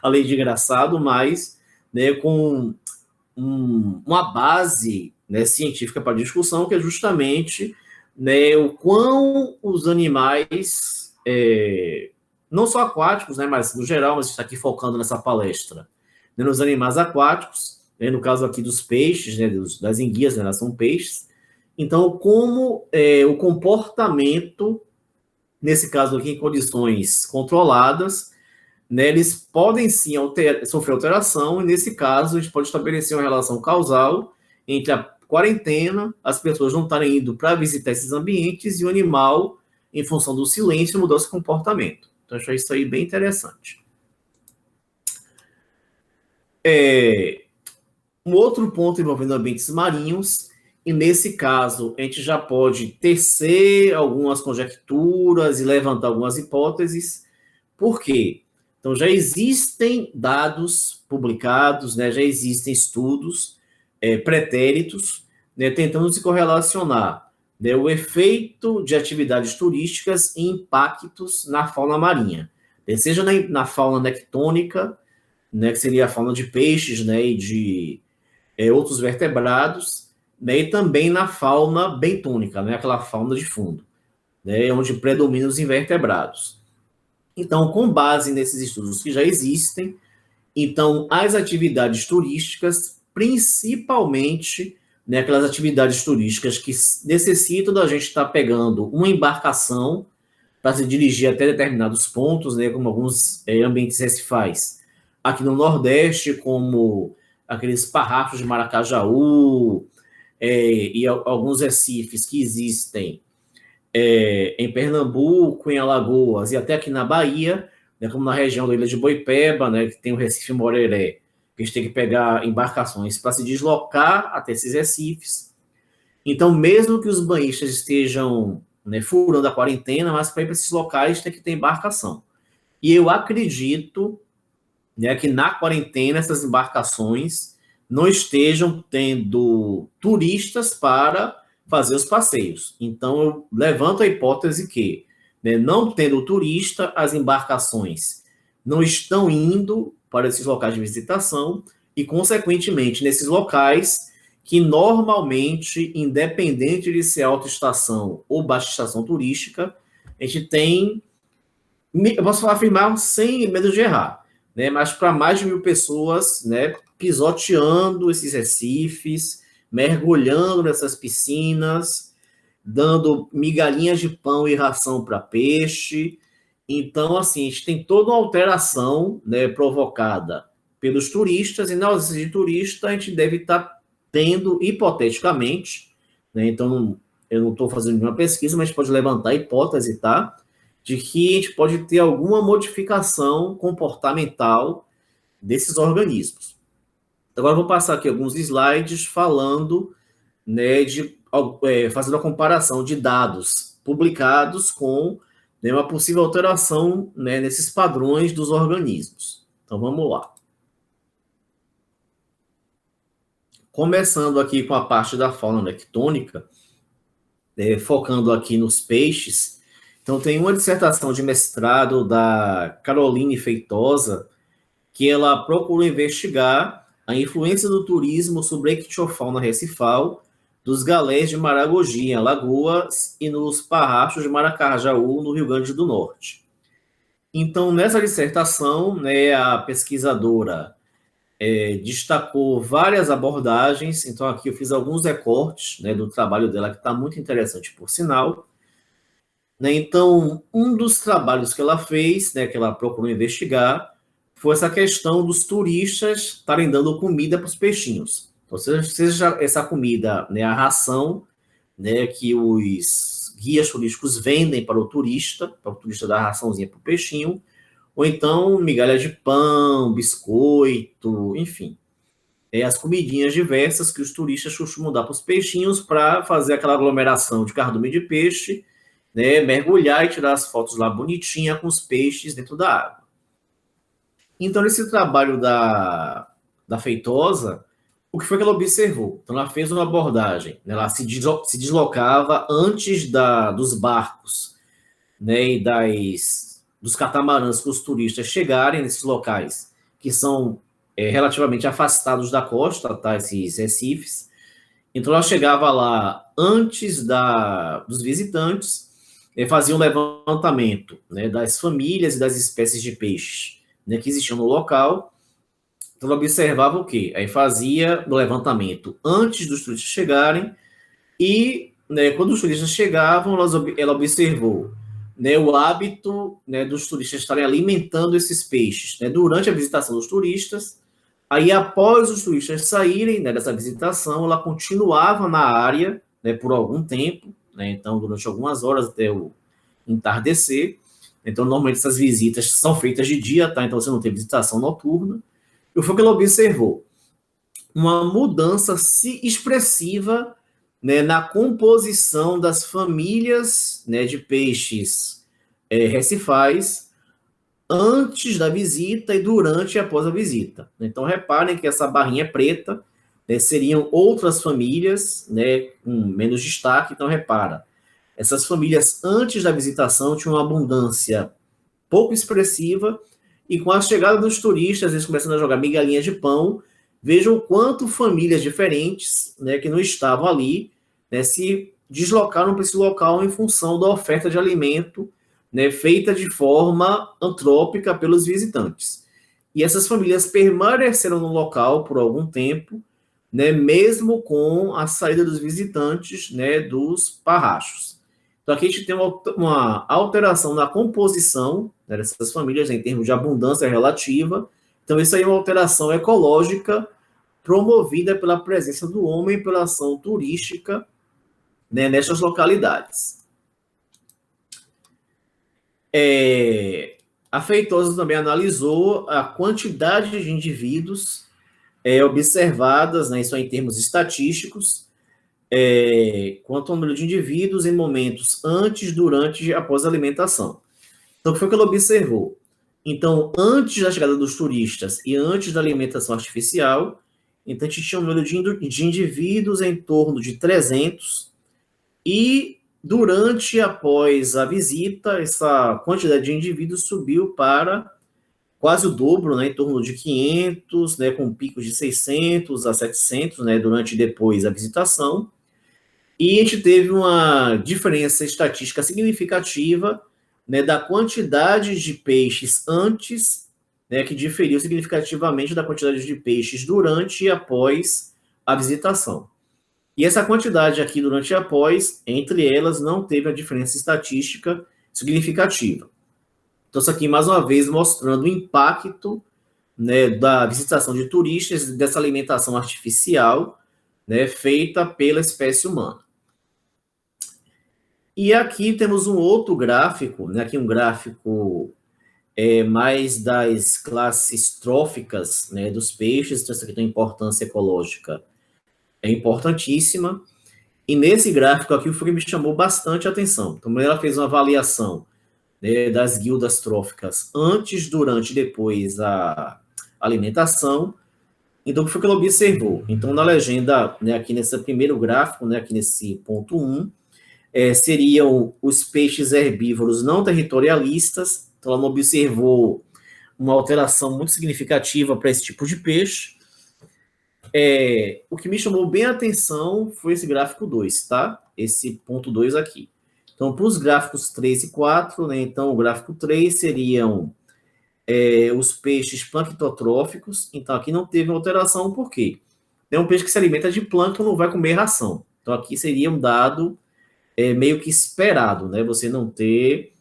Além de engraçado, mas, né, com uma base, né, científica para discussão, que é justamente, né, o quão os animais, não só aquáticos, né, mas no geral, mas está aqui focando nessa palestra, né, nos animais aquáticos, né, no caso aqui dos peixes, né, das enguias, né, elas são peixes. Então, como o comportamento, nesse caso aqui, em condições controladas, né, eles podem sim sofrer alteração, e nesse caso a gente pode estabelecer uma relação causal entre a quarentena, as pessoas não estarem indo para visitar esses ambientes e o animal, em função do silêncio, mudar seu comportamento. Então, achei isso aí bem interessante. Um outro ponto envolvendo ambientes marinhos, e nesse caso a gente já pode tecer algumas conjecturas e levantar algumas hipóteses, Por quê? Então, já existem dados publicados, né, já existem estudos pretéritos, né, tentando se correlacionar, né, o efeito de atividades turísticas e impactos na fauna marinha, né, seja na fauna nectônica, né, que seria a fauna de peixes, né, e de outros vertebrados, né, e também na fauna bentônica, né, aquela fauna de fundo, né, onde predominam os invertebrados. Então, com base nesses estudos que já existem, então as atividades turísticas, principalmente, né, aquelas atividades turísticas que necessitam da gente estar pegando uma embarcação para se dirigir até determinados pontos, né, como alguns ambientes recifais. Aqui no Nordeste, como aqueles parrafos de Maracajaú, e alguns recifes que existem em Pernambuco, em Alagoas e até aqui na Bahia, né, como na região da Ilha de Boipeba, né, que tem o Recife Moreré, que a gente tem que pegar embarcações para se deslocar até esses recifes. Então, mesmo que os banhistas estejam, né, furando a quarentena, mas para ir para esses locais tem que ter embarcação. E eu acredito, né, que na quarentena essas embarcações não estejam tendo turistas para fazer os passeios. Então, eu levanto a hipótese que, né, não tendo turista, as embarcações não estão indo para esses locais de visitação e, consequentemente, nesses locais que normalmente, independente de ser autoestação ou baixa estação turística, a gente tem, eu posso afirmar sem medo de errar, né, mas para mais de 1.000 pessoas, né, pisoteando esses recifes, mergulhando nessas piscinas, dando migalhinhas de pão e ração para peixe. Então, assim, a gente tem toda uma alteração, né, provocada pelos turistas, e na ausência de turista, a gente deve estar tendo, hipoteticamente, né, então eu não estou fazendo nenhuma pesquisa, mas a gente pode levantar a hipótese, tá? De que a gente pode ter alguma modificação comportamental desses organismos. Agora eu vou passar aqui alguns slides falando, né, fazendo a comparação de dados publicados com, né, uma possível alteração, né, nesses padrões dos organismos. Então vamos lá. Começando aqui com a parte da fauna nectônica, focando aqui nos peixes. Então tem uma dissertação de mestrado da Caroline Feitosa, que ela procura investigar a influência do turismo sobre a ictiofauna recifal dos galés de Maragogi, em Alagoas, e nos parrachos de Maracajaú, no Rio Grande do Norte. Então, nessa dissertação, né, a pesquisadora destacou várias abordagens. Então, aqui eu fiz alguns recortes, né, do trabalho dela, que está muito interessante, por sinal. Né, então, um dos trabalhos que ela fez, né, que ela procurou investigar, foi essa questão dos turistas estarem dando comida para os peixinhos. Então, seja essa comida, né, a ração, né, que os guias turísticos vendem para o turista dar a raçãozinha para o peixinho, ou então migalha de pão, biscoito, enfim. As comidinhas diversas que os turistas costumam dar para os peixinhos para fazer aquela aglomeração de cardume de peixe, né, mergulhar e tirar as fotos lá bonitinha com os peixes dentro da água. Então, nesse trabalho da Feitosa, o que foi que ela observou? Então, ela fez uma abordagem, né, ela se deslocava antes dos barcos, né, e dos catamarãs que os turistas chegarem nesses locais, que são relativamente afastados da costa, tá, esses recifes. Então, ela chegava lá antes dos visitantes, fazia um levantamento, né, das famílias e das espécies de peixes, né, que existiam no local. Então, ela observava o quê? Aí fazia o levantamento antes dos turistas chegarem e, né, quando os turistas chegavam, ela observou, né, o hábito, né, dos turistas estarem alimentando esses peixes, né, durante a visitação dos turistas. Aí, após os turistas saírem, né, dessa visitação, ela continuava na área, né, por algum tempo, né, então, durante algumas horas até o entardecer. Então, normalmente, essas visitas são feitas de dia, tá? Então, você não tem visitação noturna. E o que ela observou? Uma mudança expressiva, né, na composição das famílias, né, de peixes recifais antes da visita e durante e após a visita. Então, reparem que essa barrinha preta, né, seriam outras famílias, né, com menos destaque. Então, repara, essas famílias antes da visitação tinham uma abundância pouco expressiva, e com a chegada dos turistas, eles começando a jogar migalhinhas de pão. Vejam o quanto famílias diferentes, né, que não estavam ali, né, se deslocaram para esse local em função da oferta de alimento, né, feita de forma antrópica pelos visitantes. E essas famílias permaneceram no local por algum tempo, né, mesmo com a saída dos visitantes, né, dos parrachos. Então, aqui a gente tem uma alteração na composição, né, dessas famílias, né, em termos de abundância relativa. Então, isso aí é uma alteração ecológica promovida pela presença do homem, pela ação turística, né, nestas localidades. A Feitosa também analisou a quantidade de indivíduos observadas, né, isso em termos estatísticos, quanto ao número de indivíduos em momentos antes, durante e após a alimentação. Então, o que foi que ela observou? Então, antes da chegada dos turistas e antes da alimentação artificial, então a gente tinha um número de indivíduos em torno de 300, e durante e após a visita, essa quantidade de indivíduos subiu para quase o dobro, né, em torno de 500, né, com picos de 600 a 700, né, durante e depois a visitação. E a gente teve uma diferença estatística significativa, né, da quantidade de peixes antes, né, que diferiu significativamente da quantidade de peixes durante e após a visitação. E essa quantidade aqui durante e após, entre elas, não teve a diferença estatística significativa. Então, isso aqui, mais uma vez, mostrando o impacto, né, da visitação de turistas, dessa alimentação artificial, né, feita pela espécie humana. E aqui temos um outro gráfico, né, aqui um gráfico mais das classes tróficas, né, dos peixes. Então, isso aqui tem uma importância ecológica importantíssima. E nesse gráfico aqui foi que me chamou bastante a atenção. Então, ela fez uma avaliação, né, das guildas tróficas antes, durante e depois a alimentação. Então, o que foi que ela observou? Então, na legenda, né, aqui nesse primeiro gráfico, né, aqui nesse ponto 1, seriam os peixes herbívoros não territorialistas. Então, ela não observou uma alteração muito significativa para esse tipo de peixe. O que me chamou bem a atenção foi esse gráfico 2, tá? Esse ponto 2 aqui. Então, para os gráficos 3 e 4, né, então o gráfico 3 seriam os peixes planctotróficos. Então, aqui não teve alteração, por quê? É um peixe que se alimenta de plâncton, não vai comer ração. Então, aqui seria um dado meio que esperado, né? Você não ter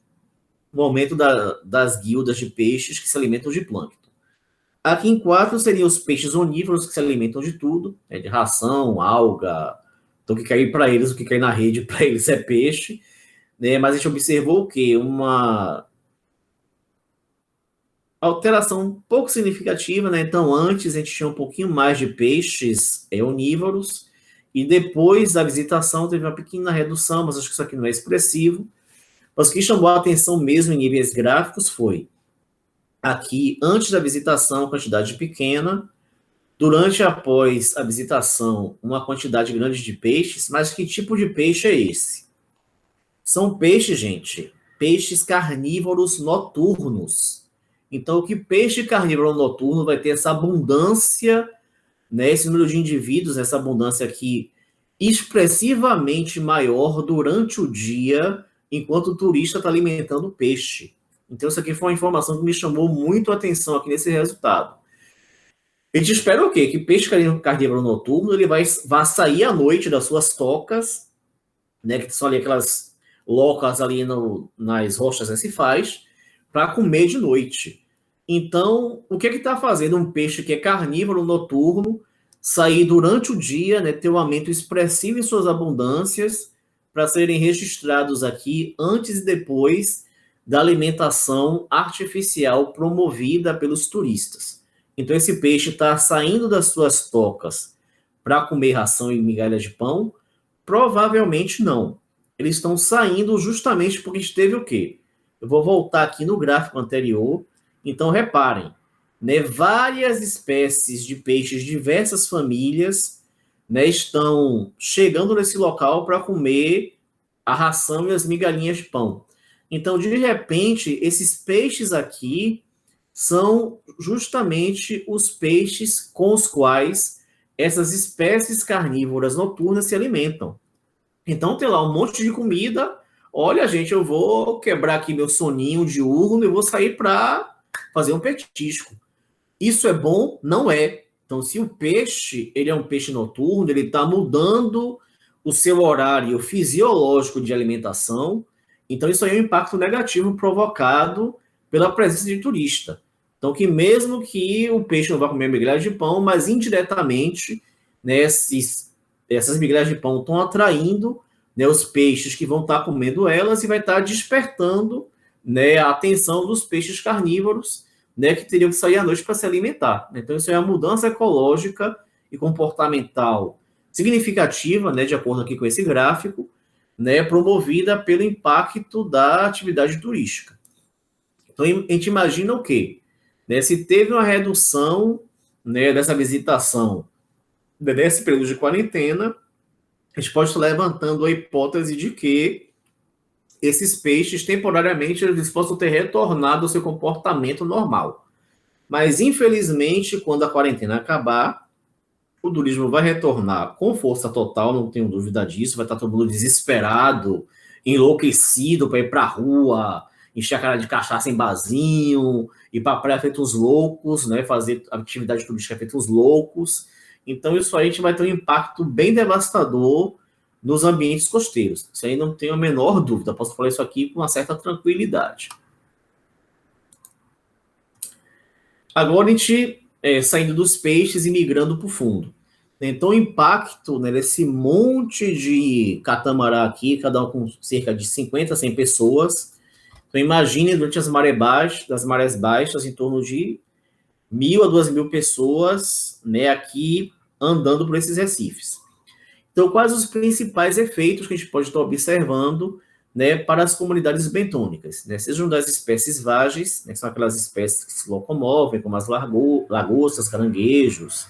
o aumento das guildas de peixes que se alimentam de plâncton. Aqui em 4 seriam os peixes onívoros que se alimentam de tudo, de ração, alga. Então, o que cair para eles, o que cair na rede para eles é peixe. Né? Mas a gente observou o quê? Uma alteração pouco significativa, né? Então, antes a gente tinha um pouquinho mais de peixes onívoros, e depois da visitação teve uma pequena redução, mas acho que isso aqui não é expressivo. Mas o que chamou a atenção mesmo em níveis gráficos foi aqui, antes da visitação, quantidade pequena, durante e após a visitação, uma quantidade grande de peixes. Mas que tipo de peixe é esse? São peixes, gente, peixes carnívoros noturnos. Então, que peixe carnívoro noturno vai ter essa abundância, né, esse número de indivíduos, essa abundância aqui expressivamente maior durante o dia, enquanto o turista está alimentando o peixe. Então, isso aqui foi uma informação que me chamou muito a atenção aqui nesse resultado. A gente espera o quê? Que peixe carnívoro noturno ele vai sair à noite das suas tocas, né, que são ali aquelas locas ali nas rochas recifais, para comer de noite. Então, o que está fazendo um peixe que é carnívoro noturno sair durante o dia, né, ter um aumento expressivo em suas abundâncias, para serem registrados aqui antes e depois da alimentação artificial promovida pelos turistas. Então, esse peixe está saindo das suas tocas para comer ração e migalhas de pão? Provavelmente não. Eles estão saindo justamente porque a gente teve o quê? Eu vou voltar aqui no gráfico anterior, Então, reparem, né, várias espécies de peixes, diversas famílias, né, estão chegando nesse local para comer a ração e as migalhinhas de pão. Então, de repente, esses peixes aqui são justamente os peixes com os quais essas espécies carnívoras noturnas se alimentam. Então, tem lá um monte de comida. Olha, gente, eu vou quebrar aqui meu soninho diurno e vou sair para fazer um petisco. Isso é bom? Não é. Então, se o peixe ele é um peixe noturno, ele está mudando o seu horário fisiológico de alimentação. Então, isso aí é um impacto negativo provocado pela presença de turista. Então, que mesmo que o peixe não vá comer migalhas de pão, mas indiretamente, né, essas migalhas de pão estão atraindo, né, os peixes que vão estar comendo elas e vai estar despertando, né, a atenção dos peixes carnívoros, né, que teriam que sair à noite para se alimentar. Então, isso é uma mudança ecológica e comportamental significativa, né, de acordo aqui com esse gráfico, né, promovida pelo impacto da atividade turística. Então, a gente imagina o quê? Né, se teve uma redução, né, dessa visitação nesse período de quarentena, a gente pode estar levantando a hipótese de que esses peixes, temporariamente, eles possam ter retornado ao seu comportamento normal. Mas, infelizmente, quando a quarentena acabar, o turismo vai retornar com força total, não tenho dúvida disso. Vai estar todo mundo desesperado, enlouquecido para ir para a rua, encher a cara de cachaça em barzinho, ir para a praia feito uns loucos, né? Fazer atividade turística feito uns loucos. Então, isso aí a gente vai ter um impacto bem devastador nos ambientes costeiros. Isso aí não tenho a menor dúvida. Posso falar isso aqui com uma certa tranquilidade. Agora a gente saindo dos peixes e migrando para o fundo. Então, o impacto, né, desse monte de catamarã aqui, cada um com cerca de 50 a 100 pessoas. Então, imagine durante as marés baixas, em torno de 1.000 a 2.000 pessoas, né, aqui andando por esses recifes. Então, quais os principais efeitos que a gente pode estar observando, né, para as comunidades bentônicas? Né? Sejam das espécies vagens, né, que são aquelas espécies que se locomovem, como as lagostas, caranguejos,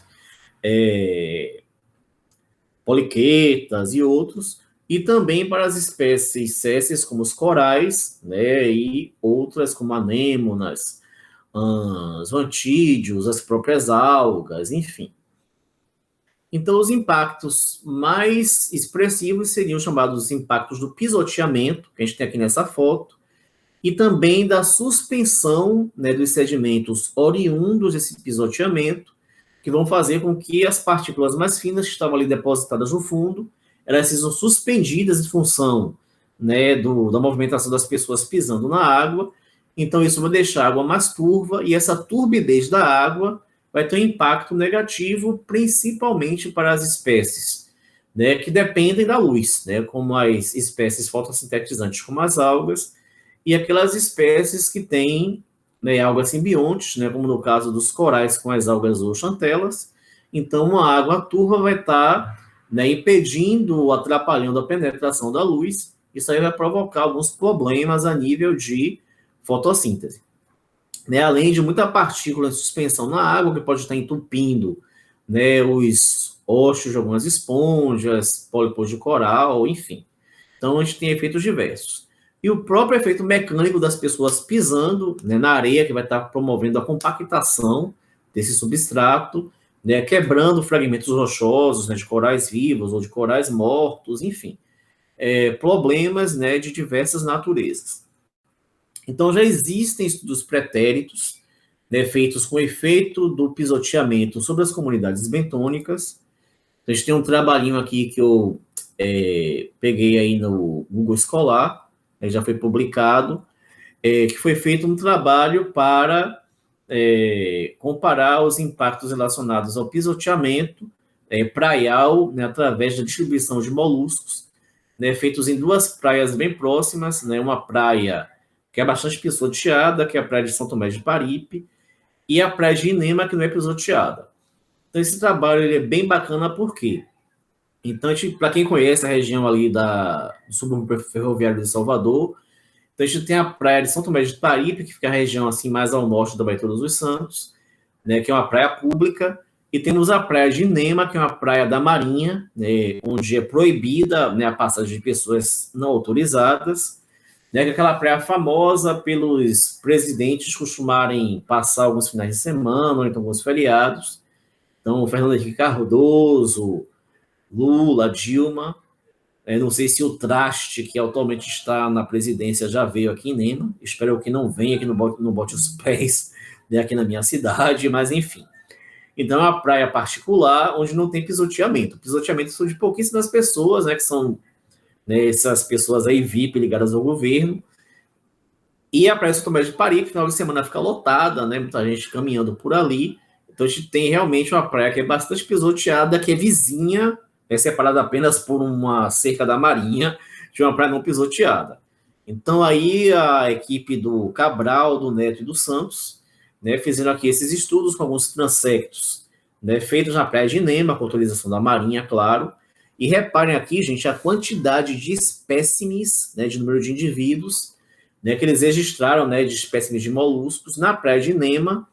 poliquetas e outros, e também para as espécies césseas, como os corais, né, e outras como anêmonas, os antídeos, as próprias algas, enfim. Então, os impactos mais expressivos seriam chamados impactos do pisoteamento, que a gente tem aqui nessa foto, e também da suspensão, né, dos sedimentos oriundos desse pisoteamento, que vão fazer com que as partículas mais finas que estavam ali depositadas no fundo, elas sejam suspendidas em função, né, da movimentação das pessoas pisando na água. Então, isso vai deixar a água mais turva, e essa turbidez da água vai ter um impacto negativo, principalmente para as espécies, né, que dependem da luz, né, como as espécies fotossintetizantes, como as algas, e aquelas espécies que têm, né, algas simbiontes, né, como no caso dos corais com as algas zooxantelas. Então, uma água turva vai estar, né, impedindo, atrapalhando a penetração da luz. Isso aí vai provocar alguns problemas a nível de fotossíntese. Né, além de muita partícula em suspensão na água, que pode estar entupindo, né, os ossos de algumas esponjas, pólipos de coral, enfim. Então, a gente tem efeitos diversos. E o próprio efeito mecânico das pessoas pisando, né, na areia, que vai estar promovendo a compactação desse substrato, né, quebrando fragmentos rochosos, né, de corais vivos ou de corais mortos, enfim. Problemas, né, de diversas naturezas. Então, já existem estudos pretéritos, né, feitos com efeito do pisoteamento sobre as comunidades bentônicas. A gente tem um trabalhinho aqui que eu peguei aí no Google Scholar, já foi publicado, que foi feito um trabalho para comparar os impactos relacionados ao pisoteamento praial, né, através da distribuição de moluscos, né, feitos em duas praias bem próximas, né, uma praia que é bastante pisoteada, que é a praia de São Tomé de Paripe, e a praia de Inema, que não é pisoteada. Então, esse trabalho ele é bem bacana, por quê? Então, para quem conhece a região ali do subúrbio ferroviário de Salvador, Então, a gente tem a praia de São Tomé de Paripe, que fica a região assim mais ao norte da Baía de Todos os Santos, né, que é uma praia pública, e temos a praia de Inema, que é uma praia da Marinha, né, onde é proibida, né, a passagem de pessoas não autorizadas, né, que é aquela praia famosa pelos presidentes costumarem passar alguns finais de semana, ou então alguns feriados. Então, o Fernando Henrique Cardoso, Lula, Dilma, não sei se o Traste, que atualmente está na presidência, já veio aqui em Nema. Espero que não venha, que não bote os pés, né, aqui na minha cidade, mas enfim. Então é uma praia particular onde não tem pisoteamento. Pisoteamento são de pouquíssimas pessoas, né, que são, né, essas pessoas aí VIP ligadas ao governo. E a Praia de São Tomé de Paripe, final de semana fica lotada, né, muita gente caminhando por ali. Então a gente tem realmente uma praia que é bastante pisoteada, que é vizinha, é separada apenas por uma cerca da Marinha, de uma praia não pisoteada. Então aí a equipe do Cabral, do Neto e do Santos, né, fizeram aqui esses estudos com alguns transectos, né, feitos na praia de Inema, com autorização da Marinha, claro. E reparem aqui, gente, a quantidade de espécimes, né, de número de indivíduos, né, que eles registraram, né, de espécimes de moluscos na praia de Inema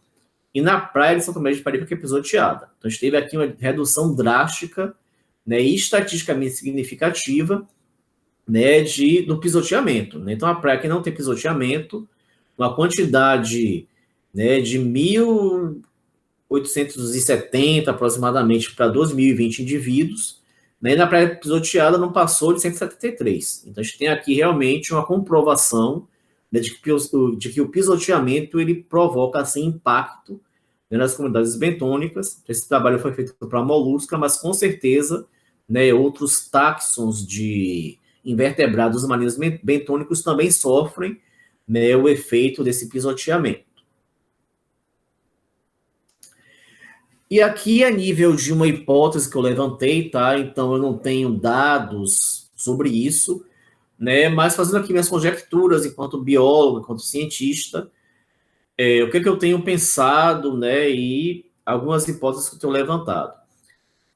e na praia de São Tomé de Paripe, que é pisoteada. Então a gente teve aqui uma redução drástica, né, e estatisticamente significativa, né, do pisoteamento. Né? Então, a praia que não tem pisoteamento, uma quantidade, né, de 1.870 aproximadamente para 2.020 indivíduos, né, e na praia pisoteada não passou de 173. Então, a gente tem aqui realmente uma comprovação, né, de que o pisoteamento ele provoca assim, impacto, né, nas comunidades bentônicas. Esse trabalho foi feito para a molusca, mas com certeza, né, outros táxons de invertebrados marinhos bentônicos também sofrem, né, o efeito desse pisoteamento. E aqui a nível de uma hipótese que eu levantei, tá? Então eu não tenho dados sobre isso, né? Mas fazendo aqui minhas conjecturas enquanto biólogo, enquanto cientista, o que eu tenho pensado, né? E algumas hipóteses que eu tenho levantado.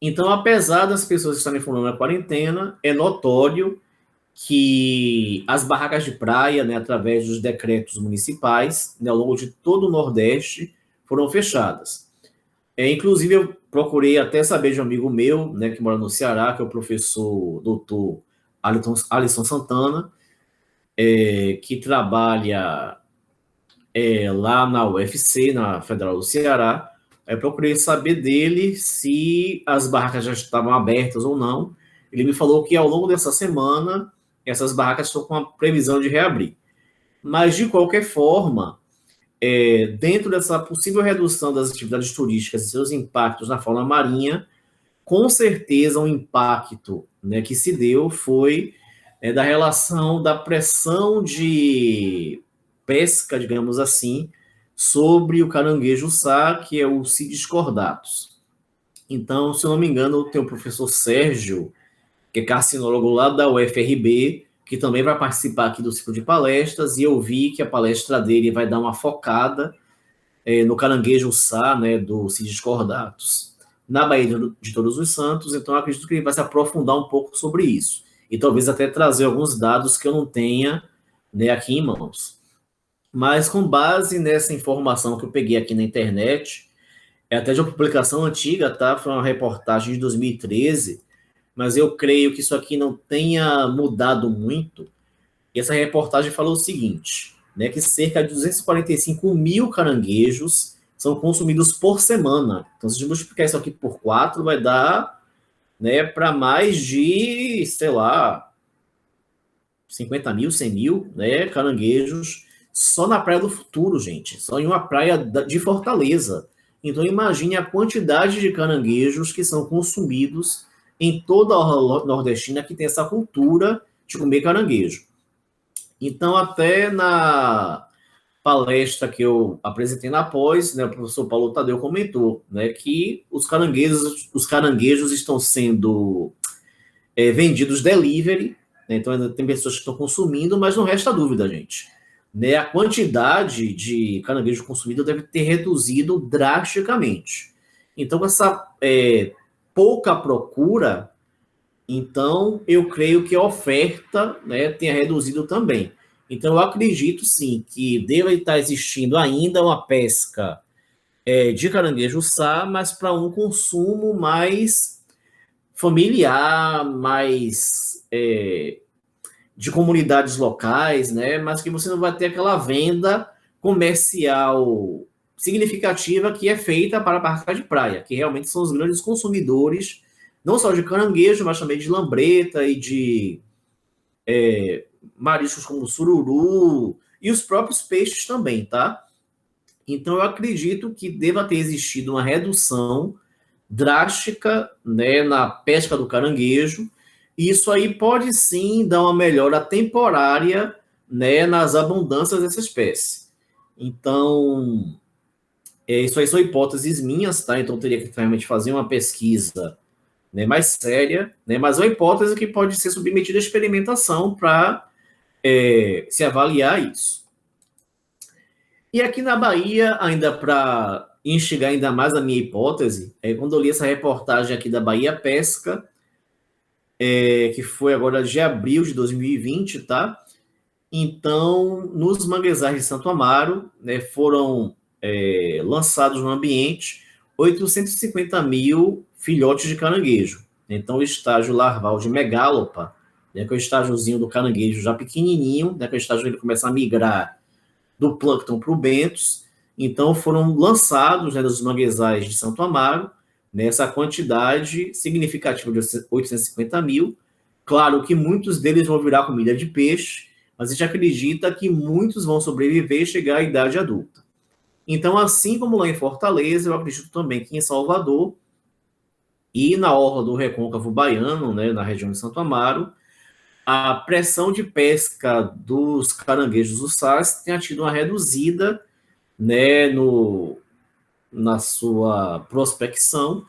Então, apesar das pessoas estarem furando a quarentena, é notório que as barracas de praia, né, através dos decretos municipais, né, ao longo de todo o Nordeste, foram fechadas. Inclusive, eu procurei até saber de um amigo meu, né, que mora no Ceará, que é o professor doutor Alisson Santana, que trabalha lá na UFC, na Federal do Ceará. Eu procurei saber dele se as barracas já estavam abertas ou não. Ele me falou que ao longo dessa semana, essas barracas estão com a previsão de reabrir. Mas, de qualquer forma, dentro dessa possível redução das atividades turísticas e seus impactos na fauna marinha, com certeza um impacto, né, que se deu foi da relação da pressão de pesca, digamos assim, sobre o caranguejo-sá, que é o Cides cordatus. Então, se eu não me engano, tem o professor Sérgio, que é carcinólogo lá da UFRB, que também vai participar aqui do ciclo de palestras, e eu vi que a palestra dele vai dar uma focada no caranguejo-sá, né, do Cides cordatus, na Baía de Todos os Santos. Então, eu acredito que ele vai se aprofundar um pouco sobre isso, e talvez até trazer alguns dados que eu não tenha, né, aqui em mãos. Mas com base nessa informação que eu peguei aqui na internet, até de uma publicação antiga, tá? Foi uma reportagem de 2013, mas eu creio que isso aqui não tenha mudado muito. E essa reportagem falou o seguinte, né, que cerca de 245 mil caranguejos são consumidos por semana. Então, se a gente multiplicar isso aqui por 4, vai dar, né, para mais de, sei lá, 50 mil, 100 mil, né, caranguejos só na Praia do Futuro, gente. Só em uma praia de Fortaleza. Então, imagine a quantidade de caranguejos que são consumidos em toda a nordestina que tem essa cultura de comer caranguejo. Então, até na palestra que eu apresentei na pós, né, o professor Paulo Tadeu comentou, né, que os caranguejos estão sendo vendidos delivery, né, então ainda tem pessoas que estão consumindo, mas não resta dúvida, gente. Né, a quantidade de caranguejo consumido deve ter reduzido drasticamente. Então, com essa pouca procura, então eu creio que a oferta, né, tenha reduzido também. Então, eu acredito, sim, que deva estar existindo ainda uma pesca de caranguejo-sá, mas para um consumo mais familiar, mais de comunidades locais, né? Mas que você não vai ter aquela venda comercial significativa que é feita para a barraca de praia, que realmente são os grandes consumidores, não só de caranguejo, mas também de lambreta e de mariscos como sururu e os próprios peixes também, tá? Então eu acredito que deva ter existido uma redução drástica, né, na pesca do caranguejo. E isso aí pode sim dar uma melhora temporária, né, nas abundâncias dessa espécie. Então, isso aí são hipóteses minhas, tá? Então, eu teria que realmente fazer uma pesquisa, né, mais séria, né? Mas é uma hipótese que pode ser submetida à experimentação para se avaliar isso. E aqui na Bahia, ainda para instigar ainda mais a minha hipótese, quando eu li essa reportagem aqui da Bahia Pesca, que foi agora de abril de 2020, tá? Então, nos manguezais de Santo Amaro, né, foram lançados no ambiente 850 mil filhotes de caranguejo. Então, o estágio larval de megalopa, né, que é o estágiozinho do caranguejo já pequenininho, né, que é o estágio que ele começa a migrar do plâncton para o bentos. Então, foram lançados, né, nos manguezais de Santo Amaro, nessa quantidade significativa de 850 mil. Claro que muitos deles vão virar comida de peixe, mas a gente acredita que muitos vão sobreviver e chegar à idade adulta. Então, assim como lá em Fortaleza, eu acredito também que em Salvador e na orla do Recôncavo Baiano, né, na região de Santo Amaro, a pressão de pesca dos caranguejos ussás tenha tido uma reduzida, né, na sua prospecção,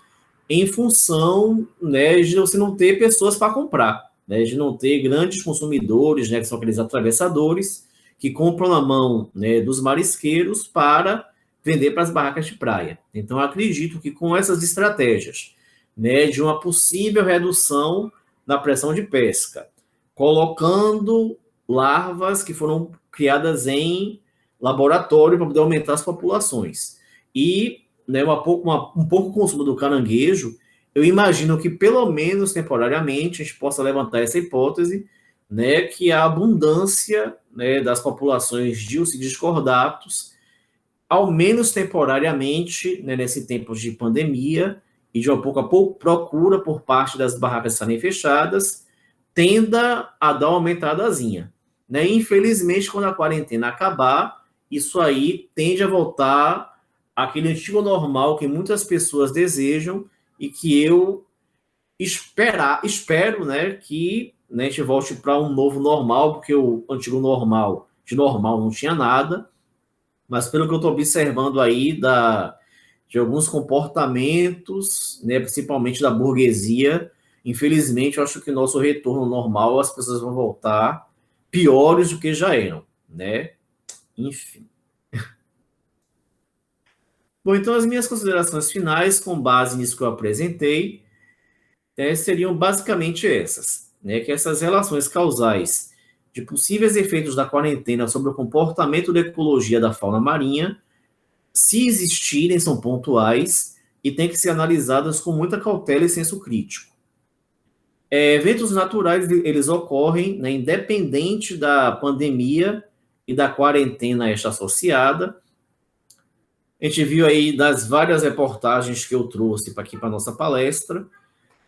em função, né, de você não ter pessoas para comprar, né, de não ter grandes consumidores, né, que são aqueles atravessadores, que compram na mão, né, dos marisqueiros para vender para as barracas de praia. Então, eu acredito que com essas estratégias, né, de uma possível redução na pressão de pesca, colocando larvas que foram criadas em laboratório para poder aumentar as populações. E, né, um pouco consumo do caranguejo, eu imagino que, pelo menos temporariamente, a gente possa levantar essa hipótese, né, que a abundância, né, das populações de Ursidis cordatus, ao menos temporariamente, né, nesse tempo de pandemia e de uma pouca procura por parte das barracas estarem fechadas, tenda a dar uma aumentadazinha. Né? Infelizmente, quando a quarentena acabar, isso aí tende a voltar àquele antigo normal que muitas pessoas desejam e que eu espero, né, que, né, a gente volte para um novo normal, porque o antigo normal, de normal não tinha nada, mas pelo que eu estou observando aí de alguns comportamentos, né, principalmente da burguesia, infelizmente, eu acho que o nosso retorno normal, as pessoas vão voltar piores do que já eram, né? Enfim. Bom, então as minhas considerações finais, com base nisso que eu apresentei, seriam basicamente essas, né? Que essas relações causais de possíveis efeitos da quarentena sobre o comportamento da ecologia da fauna marinha, se existirem, são pontuais e têm que ser analisadas com muita cautela e senso crítico. Eventos naturais, eles ocorrem, né, independente da pandemia e da quarentena esta associada. A gente viu aí das várias reportagens que eu trouxe aqui para a nossa palestra,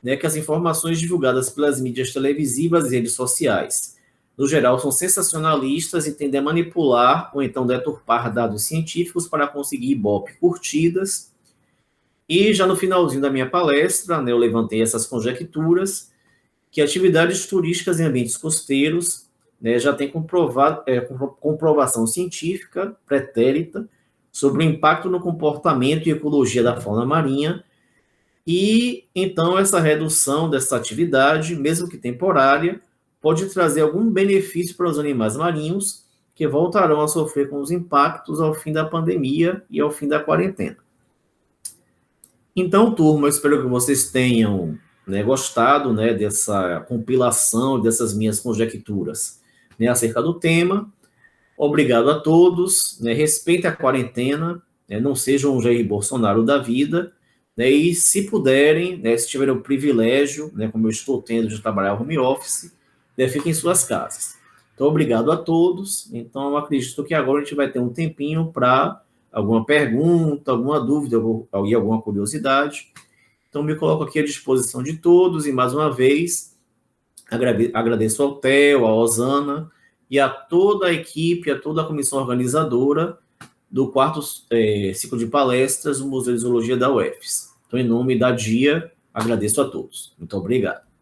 né, que as informações divulgadas pelas mídias televisivas e redes sociais, no geral, são sensacionalistas e tendem a manipular ou então deturpar dados científicos para conseguir ibope curtidas. E já no finalzinho da minha palestra, né, eu levantei essas conjecturas, que atividades turísticas em ambientes costeiros, né, já tem comprovação científica pretérita sobre o impacto no comportamento e ecologia da fauna marinha, e então essa redução dessa atividade, mesmo que temporária, pode trazer algum benefício para os animais marinhos que voltarão a sofrer com os impactos ao fim da pandemia e ao fim da quarentena. Então, turma, eu espero que vocês tenham, né, gostado, né, dessa compilação, dessas minhas conjecturas, né, acerca do tema. Obrigado a todos, né? Respeitem a quarentena, né? Não sejam um Jair Bolsonaro da vida, né? E se puderem, né? Se tiverem o privilégio, né? Como eu estou tendo de trabalhar home office, né? Fiquem em suas casas. Então, obrigado a todos. Então, eu acredito que agora a gente vai ter um tempinho para alguma pergunta, alguma dúvida e alguma curiosidade. Então, me coloco aqui à disposição de todos e, mais uma vez, agradeço ao Theo, à Osana e a toda a equipe, a toda a comissão organizadora do quarto ciclo de palestras do Museu de Zoologia da UFES. Então, em nome da DIA, agradeço a todos. Muito obrigado.